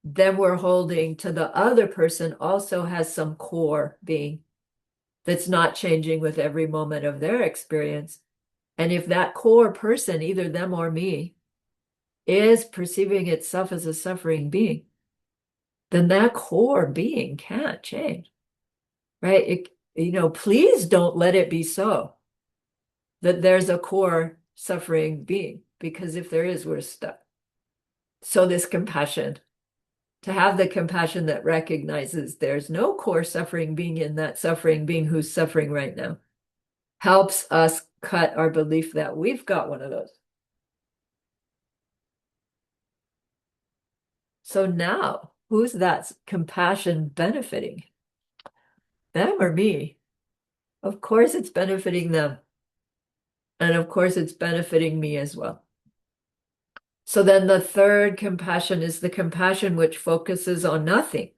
then we're holding to the other person also has some core being that's not changing with every moment of their experience. And if that core person, either them or me, is perceiving itself as a suffering being, then that core being can't change, right? Please don't let it be so that there's a core suffering being, because if there is, we're stuck. So this compassion, to have the compassion that recognizes there's no core suffering being in that suffering being who's suffering right now, helps us cut our belief that we've got one of those. So now, who's that compassion benefiting? Them or me? Of course it's benefiting them. And of course it's benefiting me as well. So then the third compassion is the compassion which focuses on nothing,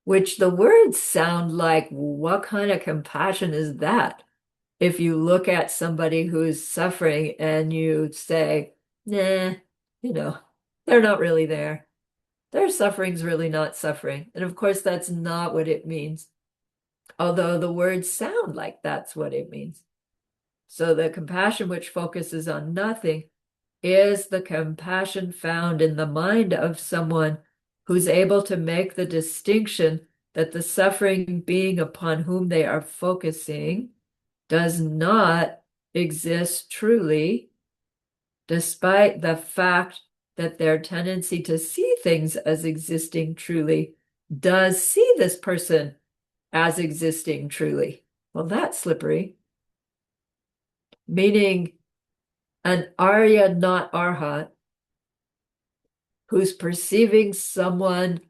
which the words sound like, what kind of compassion is that? If you look at somebody who's suffering and you say, nah, you know, they're not really there. Their suffering's really not suffering. And of course, that's not what it means, although the words sound like that's what it means. So the compassion which focuses on nothing is the compassion found in the mind of someone who's able to make the distinction that the suffering being upon whom they are focusing does not exist truly, despite the fact that their tendency to see things as existing truly does see this person as existing truly. Well, that's slippery. Meaning an Arya, not Arhat, who's perceiving someone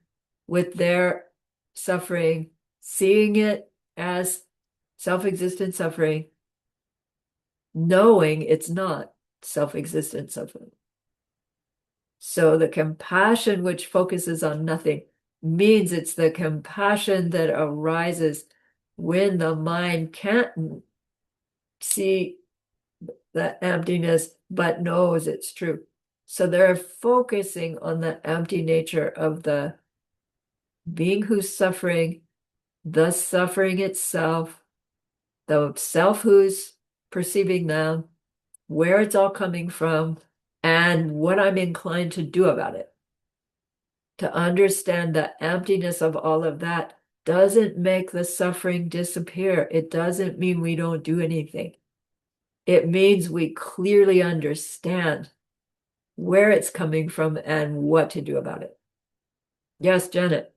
with their suffering, seeing it as self-existent suffering, knowing it's not self-existent suffering. So the compassion which focuses on nothing means it's the compassion that arises when the mind can't see the emptiness but knows it's true. So they're focusing on the empty nature of the being who's suffering, the suffering itself, the self who's perceiving them, where it's all coming from, and what I'm inclined to do about it. To understand the emptiness of all of that doesn't make the suffering disappear. It doesn't mean we don't do anything. It means we clearly understand where it's coming from and what to do about it. Yes, Janet,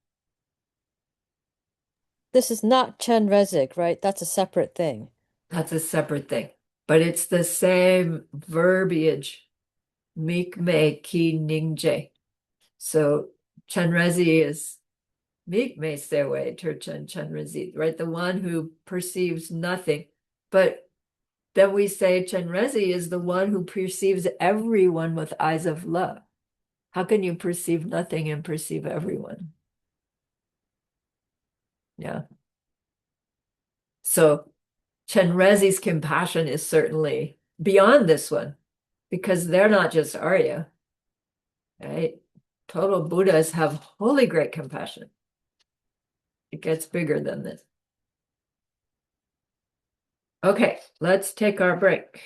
This is not Chen Rezig, right? That's a separate thing. that's a separate thing, but it's the same verbiage. Mikmei ki ningje. So Chenrezi is Mikmei sewe turchen Chenrezi, right? The one who perceives nothing. But then we say Chenrezi is the one who perceives everyone with eyes of love. How can you perceive nothing and perceive everyone? Yeah. So Chenrezi's compassion is certainly beyond this one because they're not just Arya, right? Total Buddhas have holy great compassion. It gets bigger than this. Okay, let's take our break.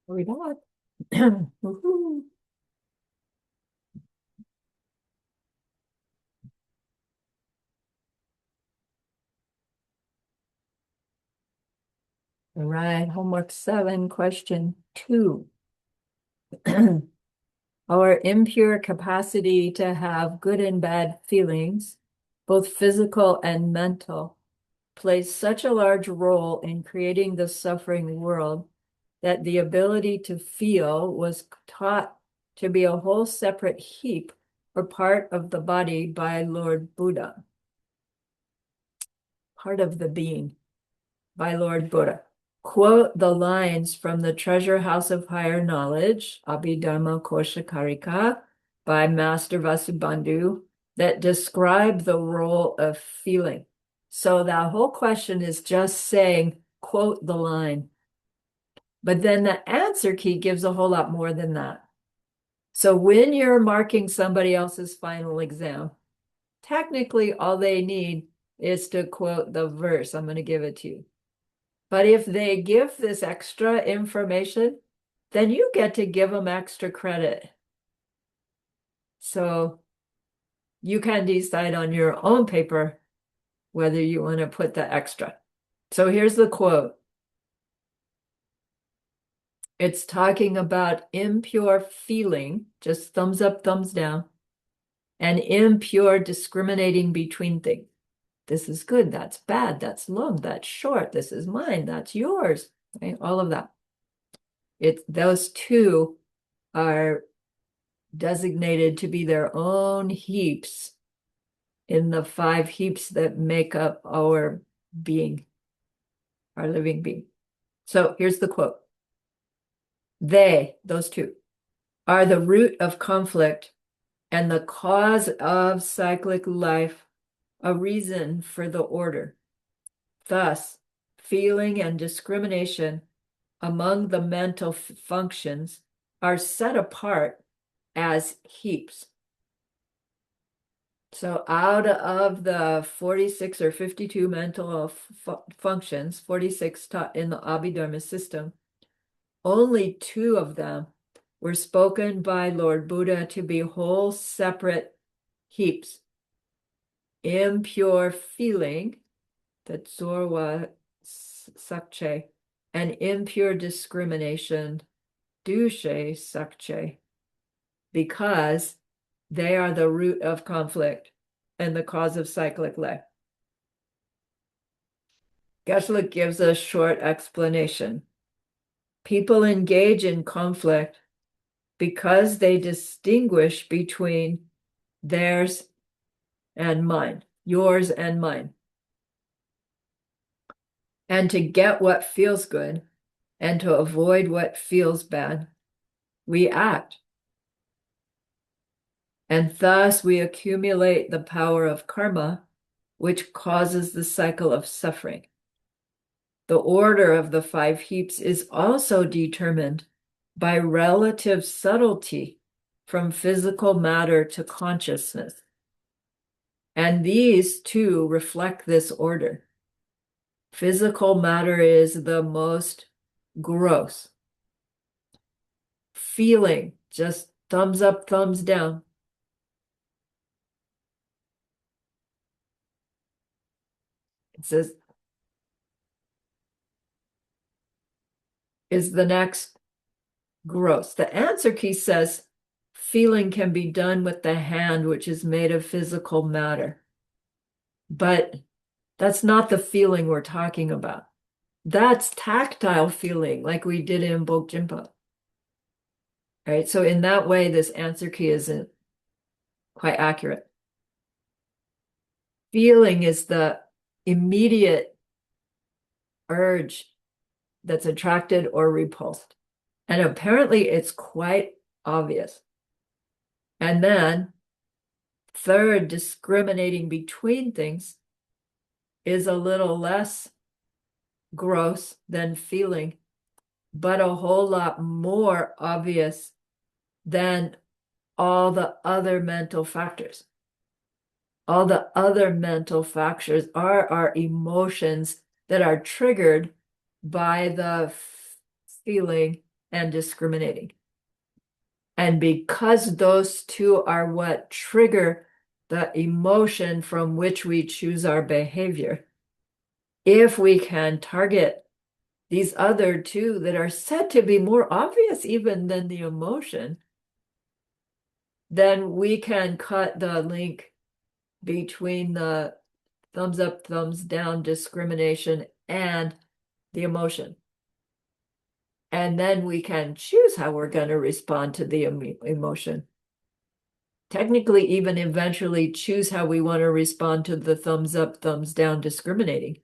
Are we back? Woohoo. All right, homework 7, question 2. Our impure capacity to have good and bad feelings, both physical and mental, plays such a large role in creating the suffering world that the ability to feel was taught to be a whole separate heap or part of the body by Lord Buddha, part of the being by Lord Buddha. Quote the lines from the Treasure House of Higher Knowledge, Abhidharma Kosha Karika, by Master Vasubandhu, that describe the role of feeling. So that whole question is just saying, quote the line. But then the answer key gives a whole lot more than that. So when you're marking somebody else's final exam, technically all they need is to quote the verse. I'm going to give it to you. But if they give this extra information, then you get to give them extra credit. So you can decide on your own paper whether you want to put the extra. So here's the quote. It's talking about impure feeling, just thumbs up, thumbs down, and impure discriminating between things. This is good, that's bad, that's long, that's short, this is mine, that's yours, right? All of that. Those two are designated to be their own heaps in the 5 heaps that make up our being, our living being. So here's the quote. They, those two, are the root of conflict and the cause of cyclic life, a reason for the order. Thus, feeling and discrimination among the mental functions are set apart as heaps. So out of the 46 or 52 mental functions, 46 taught in the Abhidharma system, only 2 of them were spoken by Lord Buddha to be whole separate heaps. Impure feeling, that Zorwa Sakche, and impure discrimination, Dushe Sakche, because they are the root of conflict and the cause of cyclic life. Geshe gives a short explanation. People engage in conflict because they distinguish between theirs and mine, yours and mine. And to get what feels good and to avoid what feels bad, we act. And thus we accumulate the power of karma, which causes the cycle of suffering. The order of the 5 heaps is also determined by relative subtlety from physical matter to consciousness. And these two reflect this order. Physical matter is the most gross. Feeling, just thumbs up, thumbs down. It says, is the next gross. The answer key says, feeling can be done with the hand, which is made of physical matter. But that's not the feeling we're talking about. That's tactile feeling, like we did in Bokjimpa. Right? So in that way, this answer key isn't quite accurate. Feeling is the immediate urge that's attracted or repulsed. And apparently it's quite obvious. And then third, discriminating between things is a little less gross than feeling, but a whole lot more obvious than all the other mental factors. All the other mental factors are our emotions that are triggered by the feeling and discriminating. And because those two are what trigger the emotion from which we choose our behavior, if we can target these other two that are said to be more obvious even than the emotion, then we can cut the link between the thumbs up, thumbs down discrimination and the emotion. And then we can choose how we're going to respond to the emotion. Technically, even eventually choose how we want to respond to the thumbs up, thumbs down discriminating,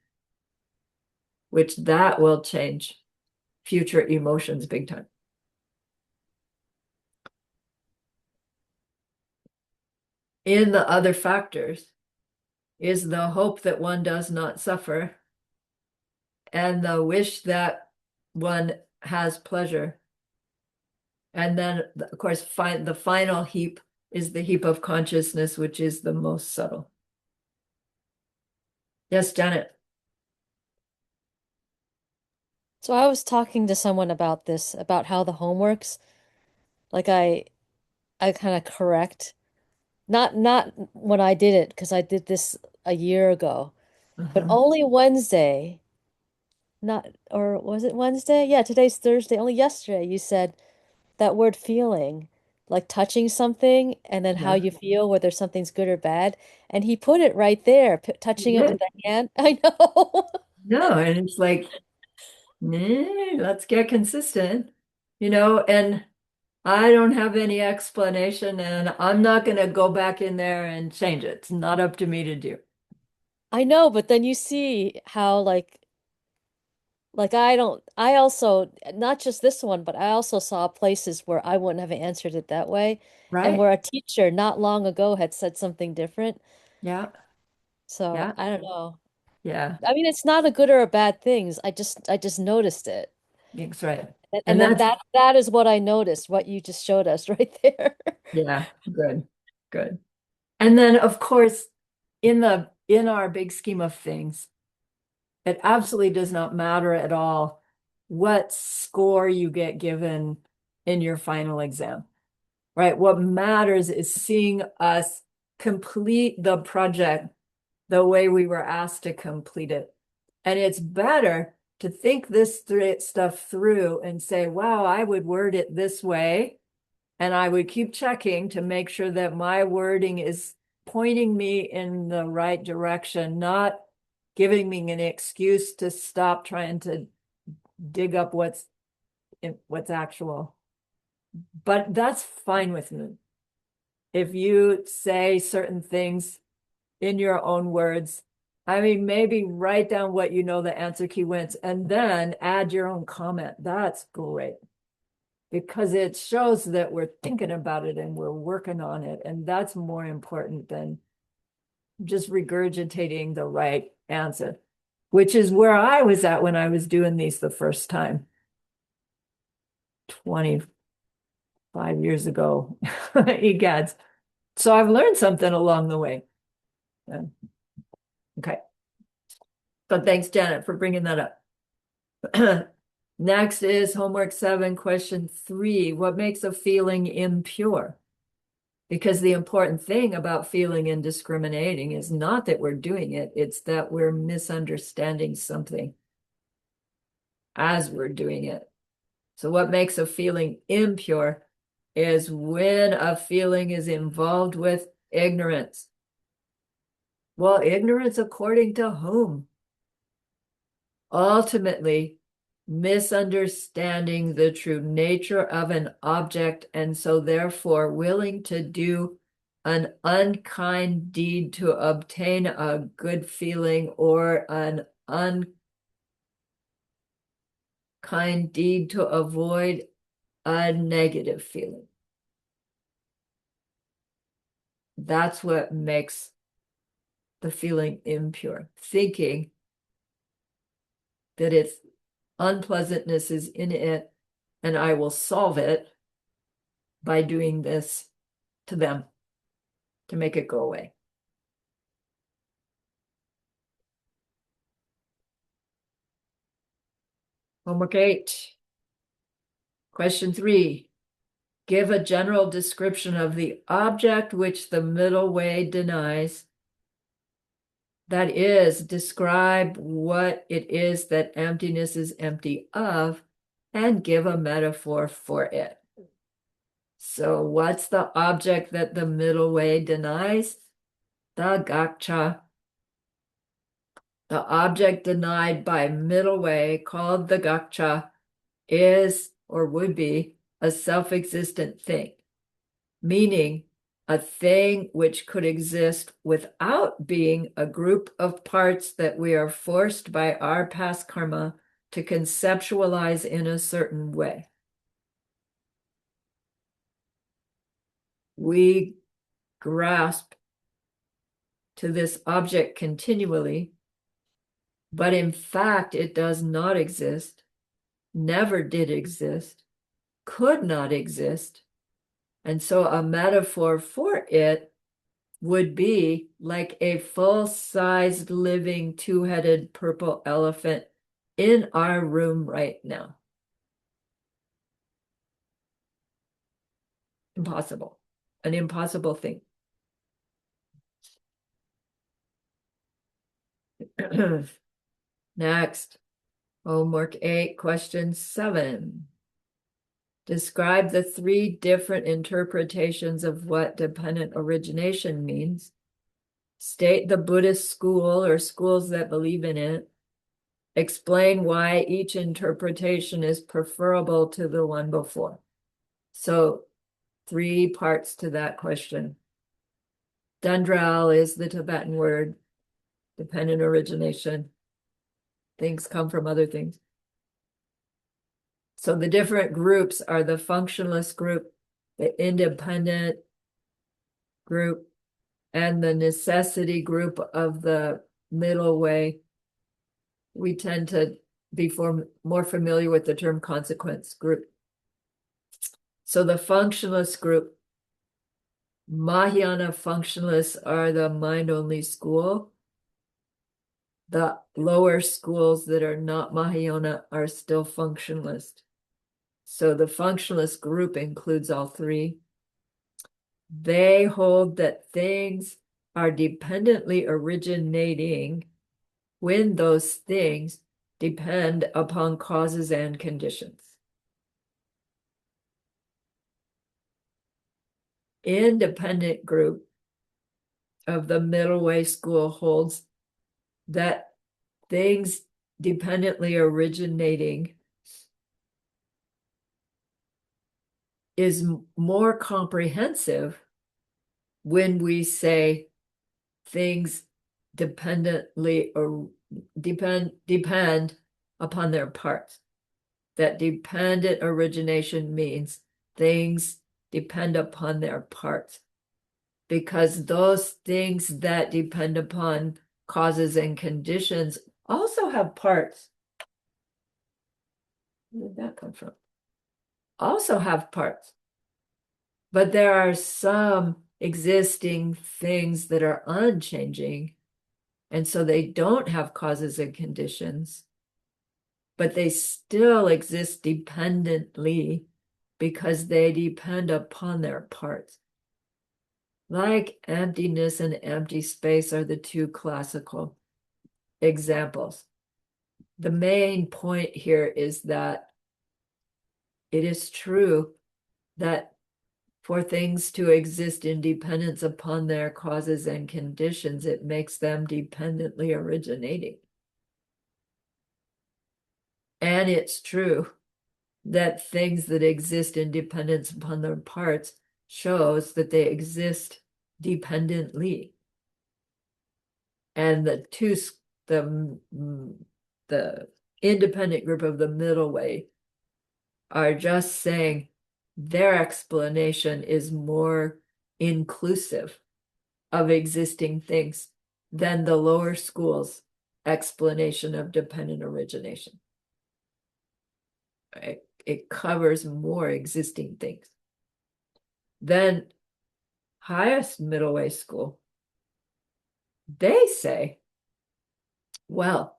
which that will change future emotions big time. In the other factors is the hope that one does not suffer and the wish that one has pleasure. And then, of course, the final heap is the heap of consciousness, which is the most subtle. Yes, Janet. So I was talking to someone about this, about how the home works. Like I kind of correct. Not when I did it, because I did this a year ago, but Uh-huh. only Wednesday, not, or was it Wednesday? Yeah, today's Thursday. Only yesterday you said that word feeling, like touching something and then how Yeah, you feel, whether something's good or bad. And he put it right there, you touching it with did. the hand. I know. No, and it's like, nah, let's get consistent, and I don't have any explanation, and I'm not going to go back in there and change it. It's not up to me to do. I know, but then you see how like I don't, I also, not just this one, but I also saw places where I wouldn't have answered it that way, and Right? where a teacher not long ago had said something different. Yeah, So yeah, I don't know. yeah. I mean, it's not a good or a bad things. I just noticed it. That's right. And And then that's, that is what I noticed, what you just showed us right there. yeah, good, good. And then, of course, in our big scheme of things, it absolutely does not matter at all what score you get given in your final exam, right? What matters is seeing us complete the project the way we were asked to complete it. And it's better to think this stuff through and say, wow, I would word it this way. And I would keep checking to make sure that my wording is pointing me in the right direction, not giving me an excuse to stop trying to dig up what's actual. But that's fine with me. If you say certain things in your own words, I mean, maybe write down what you know the answer key wins and then add your own comment. That's great because it shows that we're thinking about it and we're working on it. And that's more important than just regurgitating the right answer, which is where I was at when I was doing these the first time 25 years ago. Egads. So I've learned something along the way. Yeah. Okay. But thanks, Janet, for bringing that up. Next is homework 7, question 3. What makes a feeling impure? Because the important thing about feeling and discriminating is not that we're doing it, it's that we're misunderstanding something as we're doing it. So, what makes a feeling impure is when a feeling is involved with ignorance. Well, ignorance according to whom? Ultimately, misunderstanding the true nature of an object, and so therefore willing to do an unkind deed to obtain a good feeling or an unkind deed to avoid a negative feeling. That's what makes the feeling impure. Thinking that its unpleasantness is in it and I will solve it by doing this to them to make it go away. Homework 8. Question 3. Give a general description of the object which the middle way denies. That is, describe what it is that emptiness is empty of and give a metaphor for it. So what's the object that the middle way denies? The gacha. The object denied by middle way, called the gacha, is or would be a self-existent thing, meaning a thing which could exist without being a group of parts that we are forced by our past karma to conceptualize in a certain way. We grasp to this object continually, but in fact it does not exist, never did exist, could not exist. And so a metaphor for it would be like a full-sized living two-headed purple elephant in our room right now. Impossible. An impossible thing. Next, homework 8, question 7. Describe the 3 different interpretations of what dependent origination means. State the Buddhist school or schools that believe in it. Explain why each interpretation is preferable to the one before. So 3 parts to that question. Dendral is the Tibetan word, dependent origination. Things come from other things. So the different groups are the functionalist group, the independent group, and the necessity group of the middle way. We tend to be more familiar with the term consequence group. So the functionalist group, Mahayana functionalists are the mind-only school. The lower schools that are not Mahayana are still functionalist. So the functionalist group includes all 3. They hold that things are dependently originating when those things depend upon causes and conditions. Independent group of the middle way school holds that things dependently originating is more comprehensive when we say things dependently or depend upon their parts. That dependent origination means things depend upon their parts, because those things that depend upon causes and conditions also have parts. Where did that come from? Also have parts. But there are some existing things that are unchanging, and so they don't have causes and conditions, but they still exist dependently because they depend upon their parts. Like emptiness and empty space are the 2 classical examples. The main point here is that it is true that for things to exist in dependence upon their causes and conditions, it makes them dependently originating. And it's true that things that exist in dependence upon their parts shows that they exist dependently. And the independent group of the middle way are just saying their explanation is more inclusive of existing things than the lower school's explanation of dependent origination. It covers more existing things. Then highest middle way school, they say, well,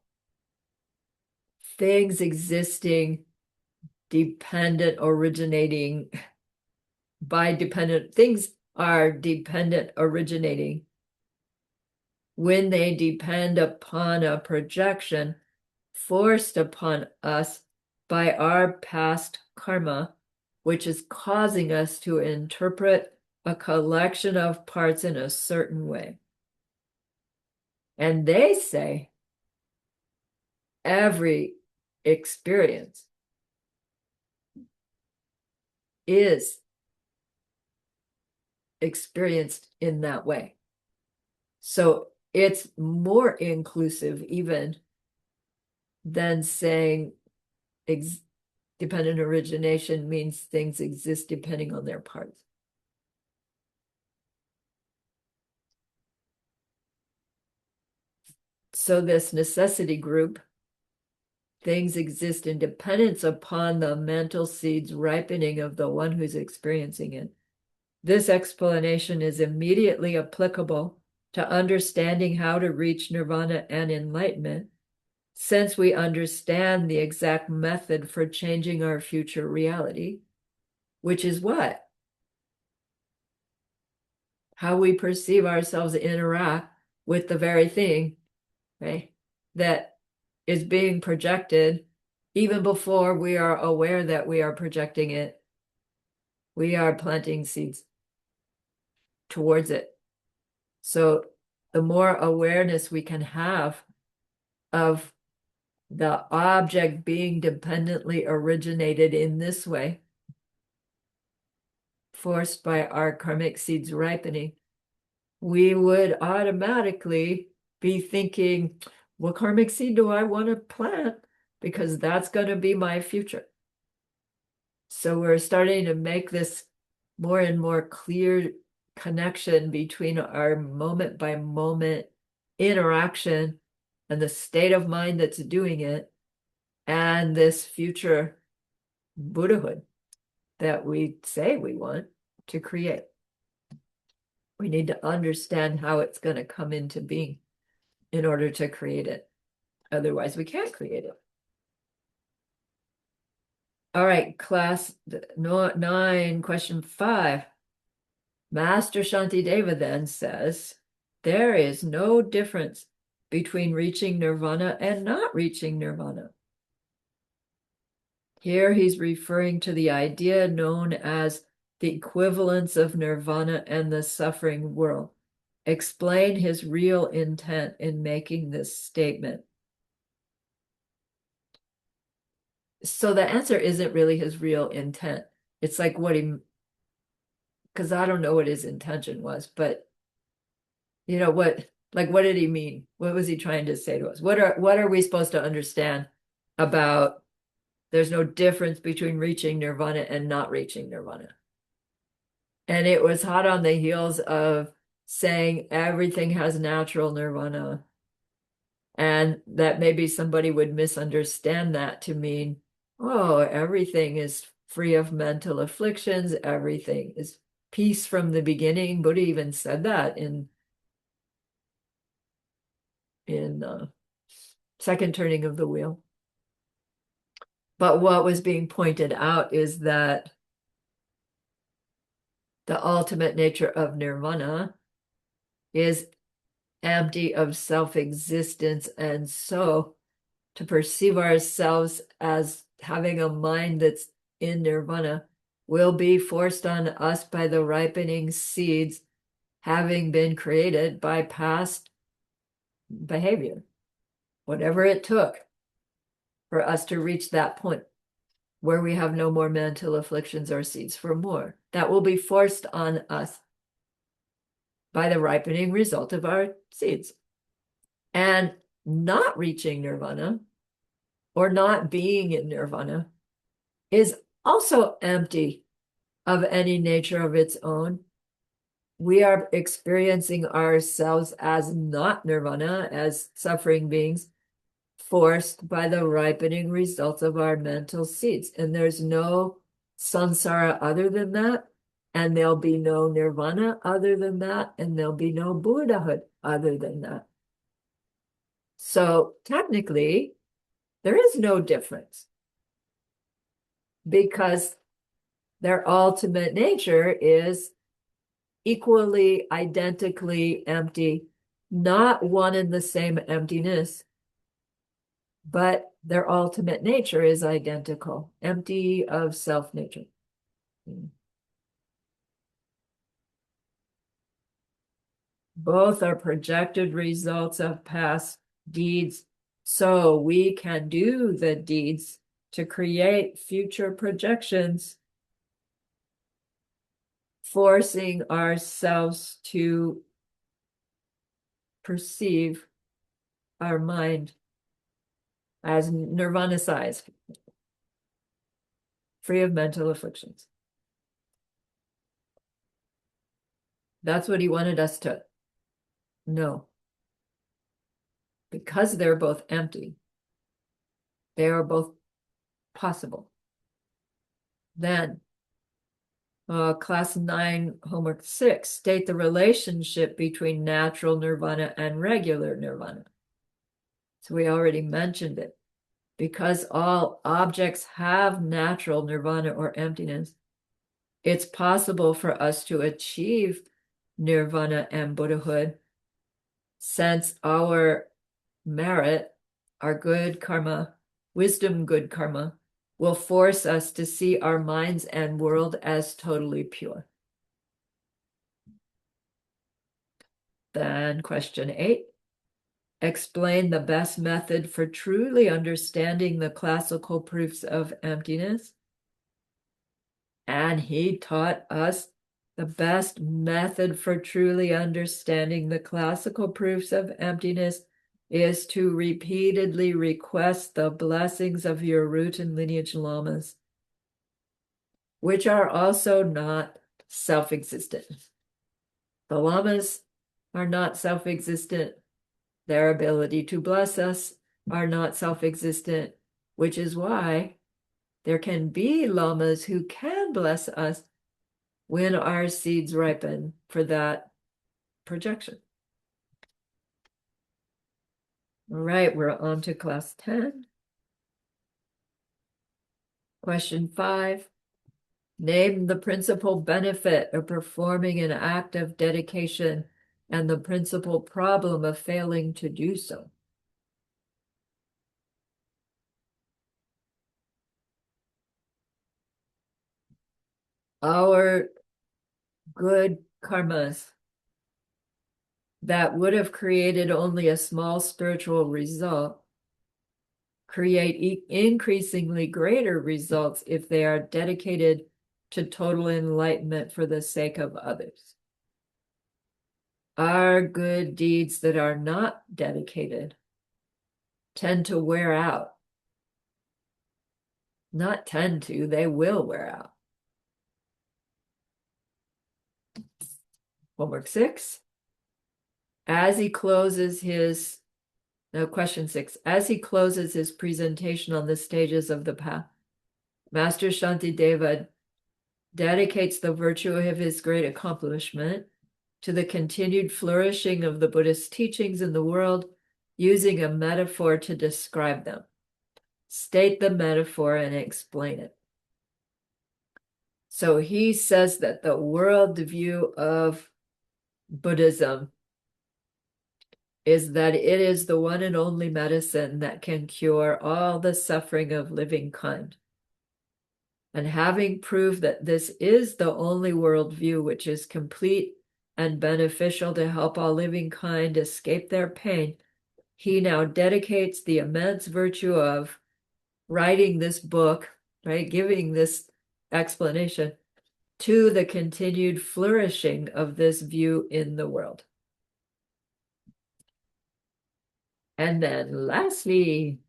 things existing dependent originating by dependent, things are dependent originating when they depend upon a projection forced upon us by our past karma, which is causing us to interpret a collection of parts in a certain way. And they say every experience is experienced in that way. So it's more inclusive even than saying dependent origination means things exist depending on their parts. So this necessity group, things exist in dependence upon the mental seeds ripening of the one who's experiencing it. This explanation is immediately applicable to understanding how to reach nirvana and enlightenment, since we understand the exact method for changing our future reality, which is what? How we perceive ourselves interact with the very thing, right, that is being projected even before we are aware that we are projecting it. We are planting seeds towards it. So the more awareness we can have of the object being dependently originated in this way, forced by our karmic seeds ripening, we would automatically be thinking, what karmic seed do I want to plant? Because that's going to be my future. So we're starting to make this more and more clear connection between our moment by moment interaction and the state of mind that's doing it and this future Buddhahood that we say we want to create. We need to understand how it's going to come into being in order to create it. Otherwise, we can't create it. All right, class 9, question 5. Master Shantideva then says, there is no difference between reaching nirvana and not reaching nirvana. Here he's referring to the idea known as the equivalence of nirvana and the suffering world. Explain his real intent in making this statement. So the answer isn't really his real intent. It's like what he, because I don't know what his intention was, but you know what, like what did he mean? What was he trying to say to us? What are we supposed to understand about there's no difference between reaching nirvana and not reaching nirvana? And it was hot on the heels of saying everything has natural nirvana, and that maybe somebody would misunderstand that to mean, oh, everything is free of mental afflictions, everything is peace from the beginning. Buddha even said that in second turning of the wheel. But what was being pointed out is that the ultimate nature of nirvana is empty of self-existence, and so to perceive ourselves as having a mind that's in nirvana will be forced on us by the ripening seeds having been created by past behavior, whatever it took for us to reach that point where we have no more mental afflictions or seeds for more. That will be forced on us by the ripening result of our seeds. And not reaching nirvana or not being in nirvana is also empty of any nature of its own. We are experiencing ourselves as not nirvana, as suffering beings, forced by the ripening results of our mental seeds. And there's no samsara other than that, and there'll be no nirvana other than that, and there'll be no Buddhahood other than that. So technically, there is no difference because their ultimate nature is equally, identically empty, not one and the same emptiness, but their ultimate nature is identical, empty of self-nature. Both are projected results of past deeds, so we can do the deeds to create future projections, forcing ourselves to perceive our mind as nirvana size, free of mental afflictions. That's what he wanted us to know. Because they're both empty, they are both possible. Then, class 9, homework 6, state the relationship between natural nirvana and regular nirvana. So we already mentioned it. Because all objects have natural nirvana or emptiness, it's possible for us to achieve nirvana and Buddhahood, since our merit, our good karma, wisdom good karma, will force us to see our minds and world as totally pure. Then question 8, explain the best method for truly understanding the classical proofs of emptiness. And he taught us the best method for truly understanding the classical proofs of emptiness is to repeatedly request the blessings of your root and lineage lamas, which are also not self-existent. The lamas are not self-existent. Their ability to bless us are not self-existent, which is why there can be lamas who can bless us when our seeds ripen for that projection. All right, we're on to class 10. Question 5, name the principal benefit of performing an act of dedication and the principal problem of failing to do so. Our good karmas that would have created only a small spiritual result create increasingly greater results if they are dedicated to total enlightenment for the sake of others. Our good deeds that are not dedicated tend to wear out. Not tend to, they will wear out. Homework 6. As he closes his, no, question 6. As he closes his presentation on the stages of the path, Master Shantideva dedicates the virtue of his great accomplishment to the continued flourishing of the Buddhist teachings in the world, using a metaphor to describe them. State the metaphor and explain it. So he says that the worldview of Buddhism is that it is the one and only medicine that can cure all the suffering of living kind. And having proved that this is the only worldview which is complete and beneficial to help all living kind escape their pain, he now dedicates the immense virtue of writing this book, right, giving this explanation to the continued flourishing of this view in the world. And then lastly,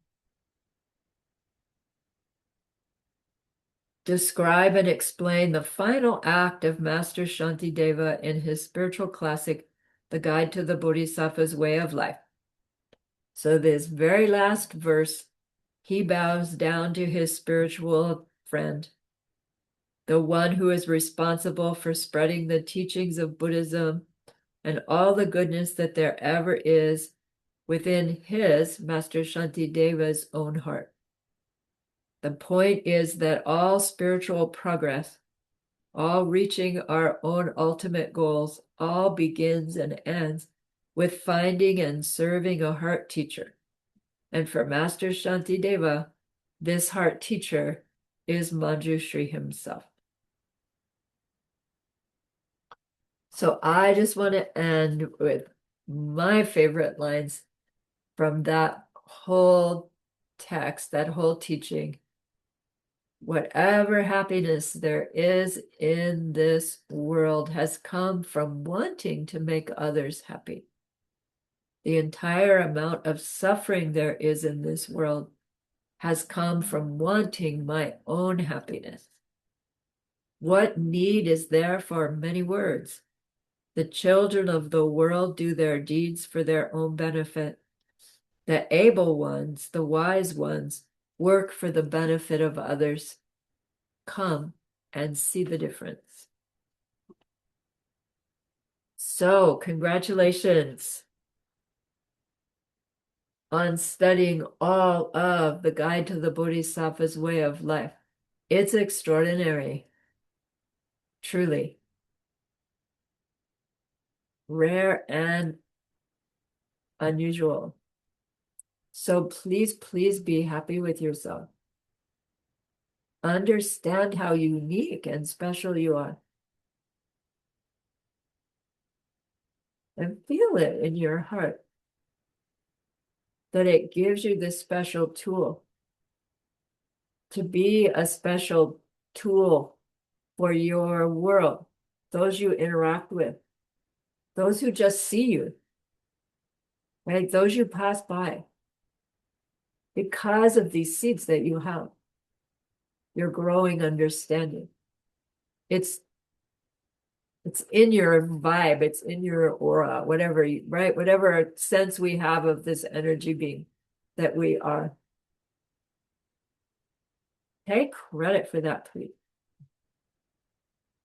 describe and explain the final act of Master Shantideva in his spiritual classic, The Guide to the Bodhisattva's Way of Life. So this very last verse, he bows down to his spiritual friend, the one who is responsible for spreading the teachings of Buddhism and all the goodness that there ever is within his, Master Shantideva's, own heart. The point is that all spiritual progress, all reaching our own ultimate goals, all begins and ends with finding and serving a heart teacher. And for Master Shantideva, this heart teacher is Manjushri himself. So I just want to end with my favorite lines from that whole text, that whole teaching. Whatever happiness there is in this world has come from wanting to make others happy. The entire amount of suffering there is in this world has come from wanting my own happiness. What need is there for many words? The children of the world do their deeds for their own benefit. The able ones, the wise ones, work for the benefit of others. Come and see the difference. So, congratulations on studying all of the Guide to the Bodhisattva's Way of Life. It's extraordinary, truly. Rare and unusual. So please, please be happy with yourself. Understand how unique and special you are. And feel it in your heart that it gives you this special tool to be a special tool for your world, those you interact with, those who just see you, right? Those you pass by. Because of these seeds that you have, your growing understanding. It's in your vibe, it's in your aura, whatever, right? Whatever sense we have of this energy being that we are. Take credit for that, please.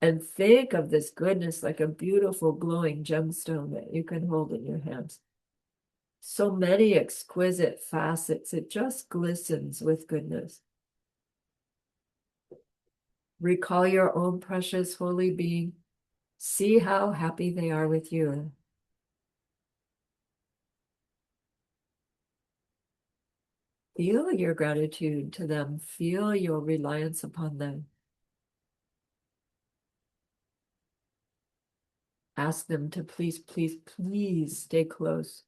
And think of this goodness like a beautiful glowing gemstone that you can hold in your hands. So many exquisite facets, it just glistens with goodness. Recall your own precious holy being. See how happy they are with you. Feel your gratitude to them. Feel your reliance upon them. Ask them to please, please, please stay close.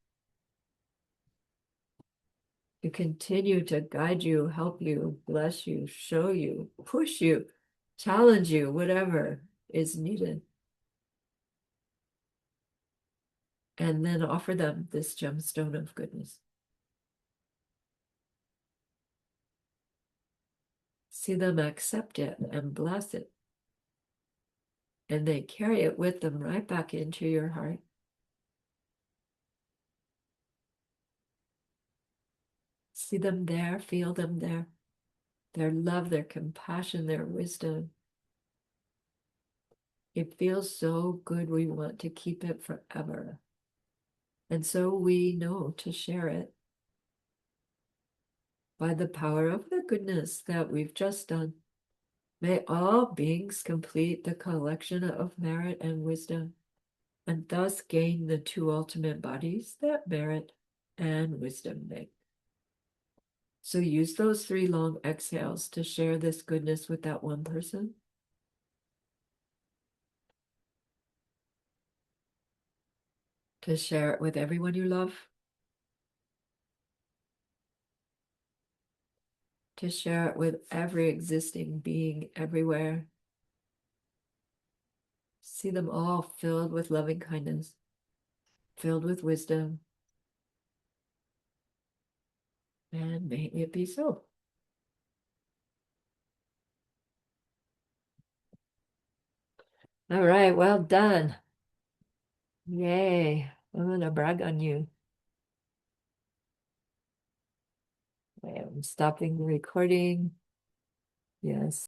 To continue to guide you, help you, bless you, show you, push you, challenge you, whatever is needed. And then offer them this gemstone of goodness. See them accept it and bless it. And they carry it with them right back into your heart. See them there, feel them there. Their love, their compassion, their wisdom. It feels so good, we want to keep it forever. And so we know to share it by the power of the goodness that we've just done. May all beings complete the collection of merit and wisdom, and thus gain the two ultimate bodies that merit and wisdom make. So use those 3 long exhales to share this goodness with that one person. To share it with everyone you love. To share it with every existing being everywhere. See them all filled with loving kindness, filled with wisdom. And may it be so. All right, well done. Yay. I'm going to brag on you. I'm stopping the recording. Yes.